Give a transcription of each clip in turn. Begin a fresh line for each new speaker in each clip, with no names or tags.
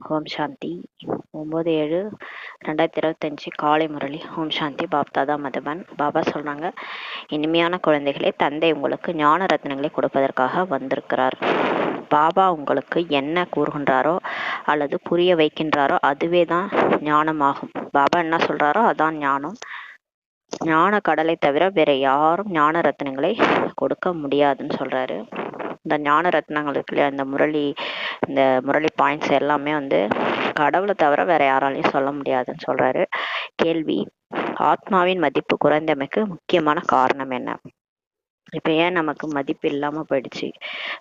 ஓம் சாந்தி. 9/7/2025 காலை முரளி. ஓம் சாந்தி. பாப்தாதா மதுபன். பாபா சொல்றாங்க, இனிமையான குழந்தைகளே, தந்தை உங்களுக்கு ஞான ரத்னங்களை கொடுப்பதற்காக வந்திருக்கிறார். பாபா உங்களுக்கு என்ன கூறுகின்றாரோ அல்லது புரிய வைக்கின்றாரோ அதுவே தான் ஞானமாகும். பாபா என்ன சொல்றாரோ அதான் ஞானம். ஞான கடலை தவிர வேற யாரும் ஞான ரத்னங்களை கொடுக்க முடியாதுன்னு சொல்றாரு. இந்த ஞான ரத்னங்கள் இருக்கு இல்லையா, இந்த முரளி பாயிண்ட்ஸ் எல்லாமே கடவுளை தவிர வேற யாராலையும் சொல்ல முடியாதுன்னு சொல்றாரு. கேள்வி: ஆத்மாவின் மதிப்பு குறைந்தமைக்கு முக்கியமான காரணம் என்ன? இப்ப ஏன் நமக்கு மதிப்பு இல்லாம போயிடுச்சு?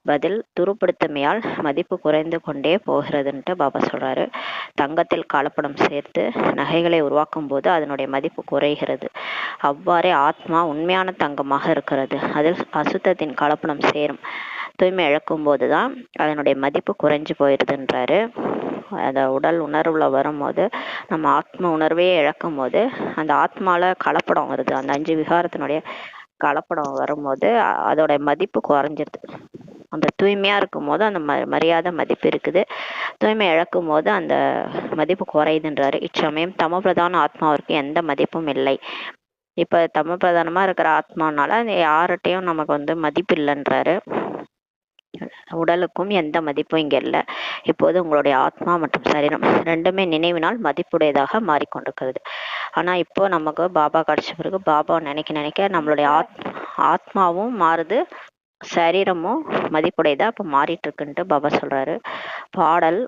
பதில்: துருப்படுத்தமையால் மதிப்பு குறைந்து கொண்டே போகிறதுன்ட்டு பாபா சொல்றாரு. தங்கத்தில் கலப்படம் சேர்த்து நகைகளை உருவாக்கும் போது அதனுடைய மதிப்பு குறைகிறது. அவ்வாறே ஆத்மா உண்மையான தங்கமாக இருக்கிறது. அதில் அசுத்தத்தின் கலப்படம் சேரும். தூய்மை இழக்கும் போதுதான் அதனுடைய மதிப்பு குறைஞ்சு போயிடுதுன்றாரு. அந்த உடல் உணர்வுல வரும்போது, நம்ம ஆத்ம உணர்வையே இழக்கும் போது அந்த ஆத்மால கலப்படம் வருது. அந்த 5 விகாரத்தினுடைய கலப்படம் வரும்போது அதோட மதிப்பு குறைஞ்சிருது. அந்த தூய்மையா இருக்கும் போது அந்த மரியாதை மதிப்பு இருக்குது. தூய்மை இழக்கும் போது அந்த மதிப்பு குறையுதுன்றாரு. இச்சமயம் தமபிரதான ஆத்மாவிற்கு எந்த மதிப்பும் இல்லை. இப்ப தம பிரதானமா இருக்கிற ஆத்மானால யார்கிட்டையும் நமக்கு மதிப்பு இல்லைன்றாரு. உடலுக்கும் எந்த மதிப்பும் இங்க இல்லை. இப்போது உங்களுடைய ஆத்மா மற்றும் சரீரம் ரெண்டுமே நினைவினால் மதிப்புடையதாக மாறிக்கொண்டிருக்கிறது. ஆனா இப்போ நமக்கு பாபா கிடைச்ச பிறகு பாபா நினைக்க நம்மளுடைய ஆத்மாவும் மாறுது, சரீரமும் மதிப்புடையதா இப்ப மாறிட்டு இருக்குன்ட்டு பாபா சொல்றாரு. பாடல்: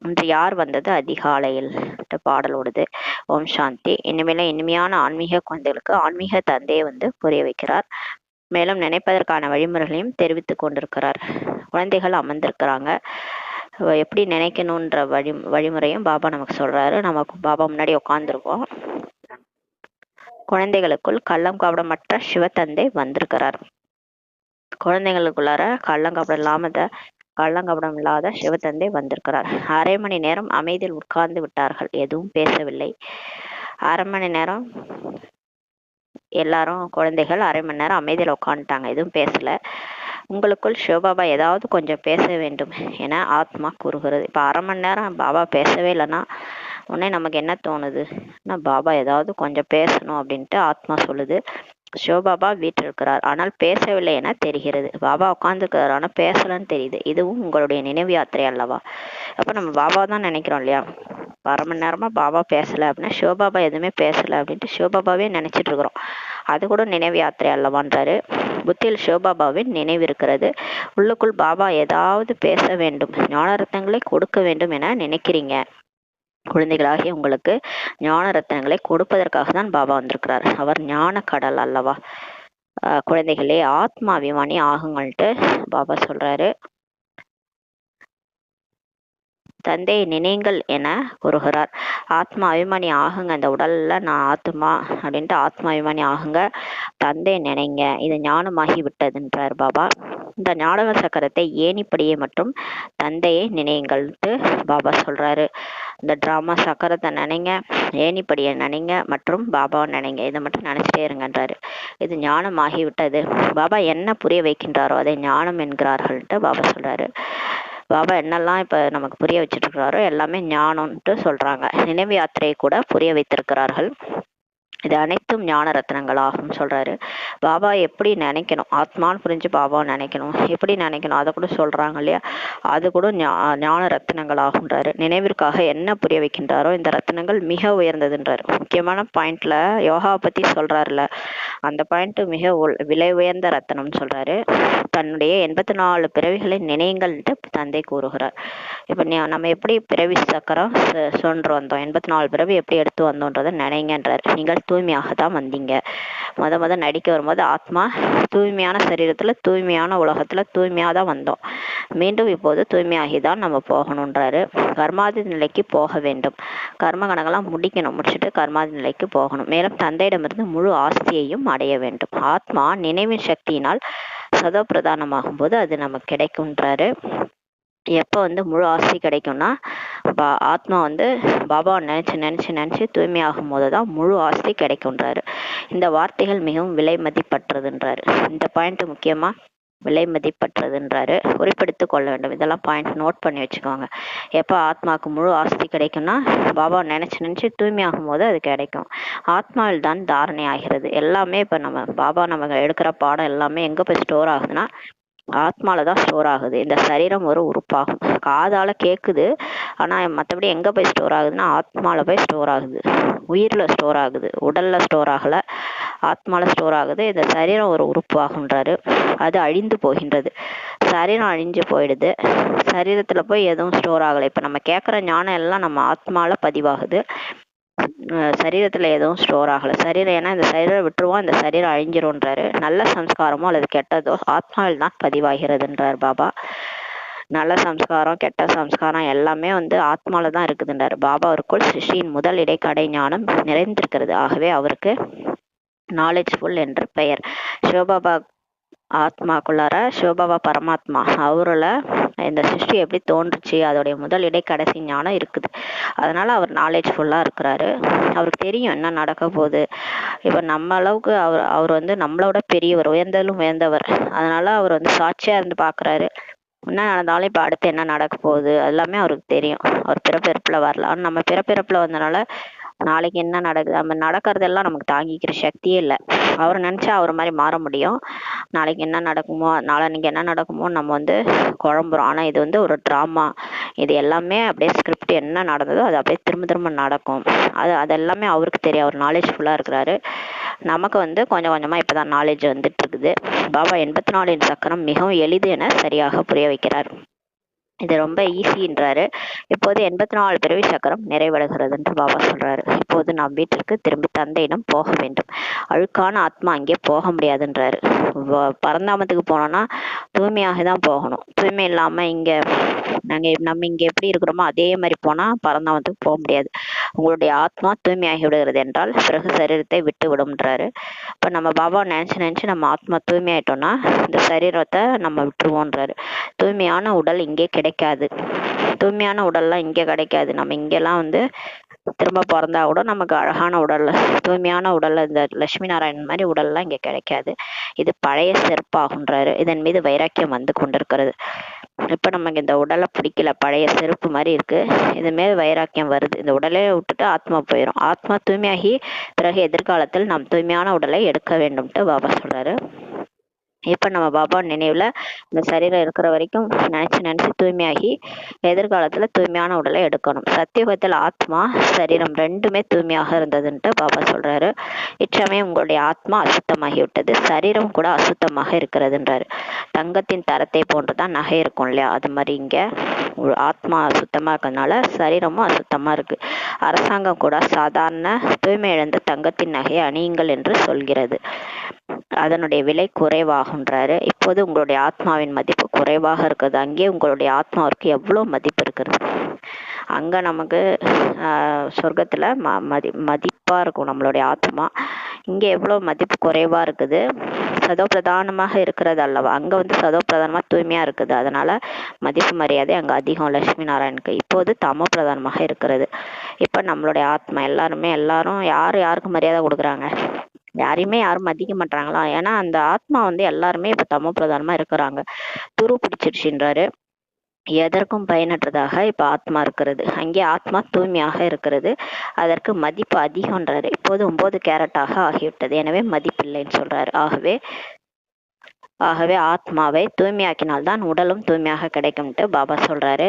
இன்று யார் வந்தது அதிகாலையில் பாடல் ஓடுது. ஓம் சாந்தி. இனிமேல இனிமையான ஆன்மீக குழந்தைகளுக்கு ஆன்மீக தந்தையை புரிய வைக்கிறார். மேலும் நினைப்பதற்கான வழிமுறைகளையும் தெரிவித்துக் கொண்டிருக்கிறார். குழந்தைகள் அமர்ந்திருக்கிறாங்க. எப்படி நினைக்கணும்ன்ற வழிமுறையும் பாபா நமக்கு சொல்றாரு. நமக்கு பாபா முன்னாடி உட்கார்ந்துருக்கோம். குழந்தைகளுக்குள் கள்ளம் கபடமற்ற சிவத்தந்தை வந்திருக்கிறார். குழந்தைகளுக்குள்ளார கள்ளங்கபடம் இல்லாத சிவத்தந்தை வந்திருக்கிறார். 1/2 மணி நேரம் அமைதியில் உட்கார்ந்து விட்டார்கள். எதுவும் பேசவில்லை. 1/2 மணி நேரம் எல்லாரும் குழந்தைகள் 1/2 மணி நேரம் அமைதியில் உட்காந்துட்டாங்க, எதுவும் பேசல. உங்களுக்குள் சிவபாபா ஏதாவது கொஞ்சம் பேச வேண்டும் என ஆத்மா கூறுகிறது. இப்போ 1/2 மணி நேரம் பாபா பேசவே இல்லைன்னா உடனே நமக்கு என்ன தோணுது? பாபா ஏதாவது கொஞ்சம் பேசணும் அப்படின்ட்டு ஆத்மா சொல்லுது. சிவபாபா வீட்டில் இருக்கிறார், ஆனால் பேசவில்லை என தெரிகிறது. பாபா உட்காந்துருக்கிறார், ஆனால் பேசலன்னு தெரியுது. இதுவும் உங்களுடைய நினைவு யாத்திரை அல்லவா? அப்போ நம்ம பாபா தான் நினைக்கிறோம் இல்லையா? 1/2 மணி நேரமா பாபா பேசலை அப்படின்னா சிவபாபா எதுவுமே பேசலை அப்படின்ட்டு சிவபாபாவே நினைச்சிட்டு இருக்கிறோம். அது கூட நினைவு யாத்திரை அல்லவான்றாரு. புத்தியில் சிவபாபாவின் நினைவு இருக்கிறது. உள்ளுக்குள் பாபா ஏதாவது பேச வேண்டும், ஞான ரத்னங்களை கொடுக்க வேண்டும் என நினைக்கிறீங்க. குழந்தைகளாகிய உங்களுக்கு ஞான ரத்னங்களை கொடுப்பதற்காக தான் பாபா வந்திருக்கிறார். அவர் ஞான கடல் அல்லவா? குழந்தைகளே, ஆத்மா அபிமானி ஆகுங்கள்ட்டு பாபா சொல்றாரு. தந்தையை நினைங்கள் என கூறுகிறார். ஆத்மா அபிமானி ஆகுங்க. இந்த உடல்ல நான் ஆத்மா அப்படின்ட்டு ஆத்மா அபிமானி ஆகுங்க. தந்தையை நினைங்க, இது ஞானமாகி விட்டதுன்றார் பாபா. இந்த ஞானக சக்கரத்தை ஏணிப்படியை மற்றும் தந்தையை நினைங்கள்ட்டு பாபா சொல்றாரு. இந்த டிராமா சக்கரத்தை நினைங்க, ஏணிப்படியை நினைங்க மற்றும் பாபாவை நினைங்க. இதை மட்டும் நினைச்சிட்டே இருங்கன்றாரு. இது ஞானமாகி விட்டது. பாபா என்ன புரிய வைக்கின்றாரோ அதை ஞானம் என்கிறார்கள்ட்டு பாபா சொல்றாரு. பாபா என்னெல்லாம் இப்ப நமக்கு புரிய வச்சுட்டு இருக்கிறாரோ எல்லாமே ஞானம்ட்டு சொல்றாங்க. நினைவு யாத்திரையை கூட புரிய வைத்திருக்கிறார்கள். இது அனைத்தும் ஞான ரத்னங்கள் ஆகும் சொல்றாரு. பாபா எப்படி நினைக்கணும், ஆத்மான்னு புரிஞ்சு பாபாவை நினைக்கணும், எப்படி நினைக்கணும் அதை கூட சொல்றாங்க இல்லையா? அது கூட ஞான ரத்னங்கள் ஆகுன்றாரு. நினைவிற்காக என்ன புரிய வைக்கின்றாரோ இந்த ரத்னங்கள் மிக உயர்ந்ததுன்றாரு. முக்கியமான பாயிண்ட்ல யோகாவை பத்தி சொல்றாருல, அந்த பாயிண்ட் மிக விலை உயர்ந்த ரத்னம்னு சொல்றாரு. தன்னுடைய 84 பிறவிகளை நினைங்கள்ட்டு தந்தை கூறுகிறார். இப்ப நம்ம எப்படி பிறவி சக்கரம் சொன்று வந்தோம், 84 பிறவி எப்படி எடுத்து வந்தோன்றதை நினைங்கன்றார். நீங்கள் தூய்மையாக தான் வந்தீங்க. முத நடிக்க வரும்போது ஆத்மா தூய்மையான சரீரத்துல தூய்மையான உலகத்துல தூய்மையாக தான் வந்தோம். மீண்டும் இப்போது தூய்மையாகிதான் நம்ம போகணுன்றாரு. கர்மாதி நிலைக்கு போக வேண்டும். கர்ம கணக்கெல்லாம் முடிச்சுட்டு கர்மாதி நிலைக்கு போகணும். மேலும் தந்தையிடமிருந்து முழு ஆஸ்தியையும் அடைய வேண்டும். ஆத்மா நினைவின் சக்தியினால் சதோ பிரதானமாகும் போது அது நமக்கு கிடைக்கும்ன்றாரு. எப்போ முழு ஆஸ்தி கிடைக்கும்னா ஆத்மா பாபாவை நினைச்சு தூய்மையாகும் போதுதான் முழு ஆஸ்தி கிடைக்கும்ன்றாரு. இந்த வார்த்தைகள் மிகவும் விலை மதிப்பற்றதுன்றாரு. இந்த பாயிண்ட் முக்கியமா விலை மதிப்பற்றதுன்றாரு. குறிப்பெடுத்து கொள்ள வேண்டும். இதெல்லாம் பாயிண்ட் நோட் பண்ணி வச்சுக்கோங்க. எப்போ ஆத்மாவுக்கு முழு ஆஸ்தி கிடைக்கும்னா பாபா நினைச்சு தூய்மையாகும் போது அது கிடைக்கும். ஆத்மாவில் தான் தாரணை ஆகிறது. எல்லாமே இப்போ நம்ம பாபா நம்ம எடுக்கிற பாடம் எல்லாமே எங்கே போய் ஸ்டோர் ஆகுதுன்னா ஆத்மால தான் ஸ்டோர் ஆகுது. இந்த சரீரம் ஒரு உறுப்பாகும். காதால கேட்குது, ஆனா மற்றபடி எங்க போய் ஸ்டோர் ஆகுதுன்னா ஆத்மால போய் ஸ்டோர் ஆகுது. உயிர்ல ஸ்டோர் ஆகுது, உடல்ல ஸ்டோர் ஆகல, ஆத்மால ஸ்டோர் ஆகுது. இந்த சரீரம் ஒரு உறுப்பு ஆகுன்றாரு. அது அழிந்து போகின்றது. சரீரம் அழிஞ்சு போயிடுது. சரீரத்துல போய் எதுவும் ஸ்டோர் ஆகலை. இப்ப நம்ம கேட்குற ஞானம் எல்லாம் நம்ம ஆத்மால பதிவாகுது. சரீரத்துல எதுவும் ஸ்டோர் ஆகலை. சரீரம் ஏன்னா இந்த சரீரம் விட்டுருவோம், இந்த சரீரம் அழிஞ்சிரும்ன்றாரு. நல்ல சம்ஸ்காரமோ அல்லது கெட்டதோ ஆத்மாவில் தான் பதிவாகிறதுன்றார் பாபா. நல்ல சம்ஸ்காரம் கெட்ட சம்ஸ்காரம் எல்லாமே ஆத்மால தான் இருக்குதுன்றார் பாபா. அவருக்குள் சிருஷ்டியின் முதல் இடைக்கடை ஞானம் நிறைந்திருக்கிறது. ஆகவே அவருக்கு நாலேஜ்ஃபுல் என்று பெயர். சிவபாபா ஆத்மாக்குள்ளார சிவபாபா பரமாத்மா அவரில் இந்த சிருஷ்டி எப்படி தோன்றுச்சு, அதோடைய முதல் இடை கடைசி ஞானம் இருக்குது. அதனால அவர் நாலேஜ்ஃபுல்லாக இருக்கிறாரு. அவருக்கு தெரியும் என்ன நடக்க போகுது. இப்போ நம்ம அளவுக்கு அவர் நம்மளோட பெரியவர், உயர்ந்தலும் உயர்ந்தவர். அதனால அவர் சாட்சியாக இருந்து பார்க்குறாரு. என்ன நடந்தாலும் இப்போ அடுத்து என்ன நடக்க போகுது எல்லாமே அவருக்கு தெரியும். அவர் பிறப்பிறப்பில் வரல. ஆனால் நம்ம பிறப்பிறப்பில் வந்தனால நாளைக்கு என்ன நடக்குது, நம்ம நடக்கிறதெல்லாம் நமக்கு தாங்கிக்கிற சக்தியே இல்லை. அவர் நினச்சா அவர் மாதிரி மாற முடியும். நாளைக்கு என்ன நடக்குமோ, நாளைக்கு என்ன நடக்குமோ நம்ம குழம்புறோம். ஆனால் இது ஒரு ட்ராமா. இது எல்லாமே அப்படியே ஸ்கிரிப்ட் என்ன நடந்ததோ அது அப்படியே திரும்ப திரும்ப நடக்கும். அதெல்லாமே அவருக்கு தெரியும். அவர் நாலேஜ்ஃபுல்லாக இருக்கிறாரு. நமக்கு கொஞ்சம் கொஞ்சமாக இப்போ தான் நாலேஜ் வந்துட்டு இருக்குது. பாபா 84 சக்கரம் மிகவும் எளிது என சரியாக புரிய வைக்கிறார். இது ரொம்ப ஈஸின்றாரு. இப்போது 84 பிறவி சக்கரம் நிறைவடைகிறது என்று பாபா சொல்றாரு. இப்போது நாம் வீட்டிற்கு திரும்பி தந்தையிடம் போக வேண்டும். அழுக்கான ஆத்மா அங்கே போக முடியாதுன்றாரு. பரந்தாமத்துக்கு போனோம்னா தூய்மையாக தான் போகணும். தூய்மை இல்லாம நம்ம இங்க எப்படி இருக்கிறோமோ அதே மாதிரி போனா பரந்தாமத்துக்கு போக முடியாது. உங்களுடைய ஆத்மா தூய்மையாகி விடுகிறது என்றால் பிறகு சரீரத்தை விட்டு விடும்ன்றாரு. இப்ப நம்ம பாபா நினைச்சு நம்ம ஆத்மா தூய்மையாயிட்டோம்னா இந்த சரீரத்தை நம்ம விட்டுருவோன்றாரு. தூய்மையான உடல் இங்கே கிடைக்காது. தூய்மையான உடல்லாம் இங்கே கிடைக்காது. நம்ம இங்கெல்லாம் திரும்ப பிறந்தா கூட நமக்கு அழகான உடல்ல தூய்மையான உடல்ல இந்த லட்சுமி நாராயணன் மாதிரி உடல்லாம் இங்க கிடைக்காது. இது பழைய செருப்பாகுன்றாரு. இதன் மீது வைராக்கியம் கொண்டிருக்கிறது. இப்ப நமக்கு இந்த உடலை பிடிக்கல, பழைய செருப்பு மாதிரி இருக்கு. இது மேல வைராக்கியம் வருது. இந்த உடலை விட்டுட்டு ஆத்மா போயிடும். ஆத்மா தூய்மையாகி பிறகு எதிர்காலத்தில் நாம் தூய்மையான உடலை எடுக்க வேண்டும்ட்டு பாபா சொல்றாரு. இப்ப நம்ம பாபா நினைவுல இந்த சரீரம் இருக்கிற வரைக்கும் நினைச்சு தூய்மையாகி எதிர்காலத்துல தூய்மையான உடலை எடுக்கணும். சத்தியுகத்தில் ஆத்மா சரீரம் ரெண்டுமே தூய்மையாக இருந்ததுன்ட்டு பாபா சொல்றாரு. இச்சமயம் உங்களுடைய ஆத்மா அசுத்தமாகி விட்டது, சரீரம் கூட அசுத்தமாக இருக்கிறதுன்றாரு. தங்கத்தின் தரத்தை போன்றுதான் நகை இருக்கும் இல்லையா, அது மாதிரி இங்க ஆத்மா அசுத்தமா இருக்கிறதுனால சரீரமும் அசுத்தமா இருக்கு. அரசாங்கம் கூட சாதாரண தூய்மை இழந்த தங்கத்தின் நகையை அணியுங்கள் என்று சொல்கிறது. அதனுடைய விலை குறைவாகுன்றாரு. இப்போது உங்களுடைய ஆத்மாவின் மதிப்பு குறைவாக இருக்குது. அங்கே உங்களுடைய ஆத்மாவிற்கு எவ்வளவு மதிப்பு இருக்கிறது. அங்க நமக்கு சொர்க்கத்துல மதிப்பா இருக்கும் நம்மளுடைய ஆத்மா. இங்க எவ்வளவு மதிப்பு குறைவா இருக்குது. சதோ பிரதானமாக இருக்கிறது அல்லவா. அங்க சதோ பிரதானமா தூய்மையா இருக்குது. அதனால மதிப்பு மரியாதை அங்க அதிகம் லட்சுமி நாராயணுக்கு. இப்போது தமோ பிரதானமாக இருக்கிறது. இப்ப நம்மளுடைய ஆத்மா எல்லாரும் யாருக்கு மரியாதை கொடுக்குறாங்க, யாரையுமே யாரும் மதிக்க மாட்டாங்களா. ஏன்னா அந்த ஆத்மா எல்லாருமே இப்ப தமோ பிரதானமா இருக்கிறாங்க. துரு பிடிச்சிருச்சுன்றாரு. எதற்கும் பயனற்றதாக இப்ப ஆத்மா இருக்கிறது. அங்கே ஆத்மா தூய்மையாக இருக்கிறது. அதற்கு மதிப்பு அதிகம்ன்றாரு. இப்போது 9 கேரட்டாக ஆகிவிட்டது. எனவே மதிப்பில்லைன்னு சொல்றாரு. ஆகவே ஆத்மாவை தூய்மையாக்கினால்தான் உடலும் தூய்மையாக கிடைக்கும்ட்டு பாபா சொல்றாரு.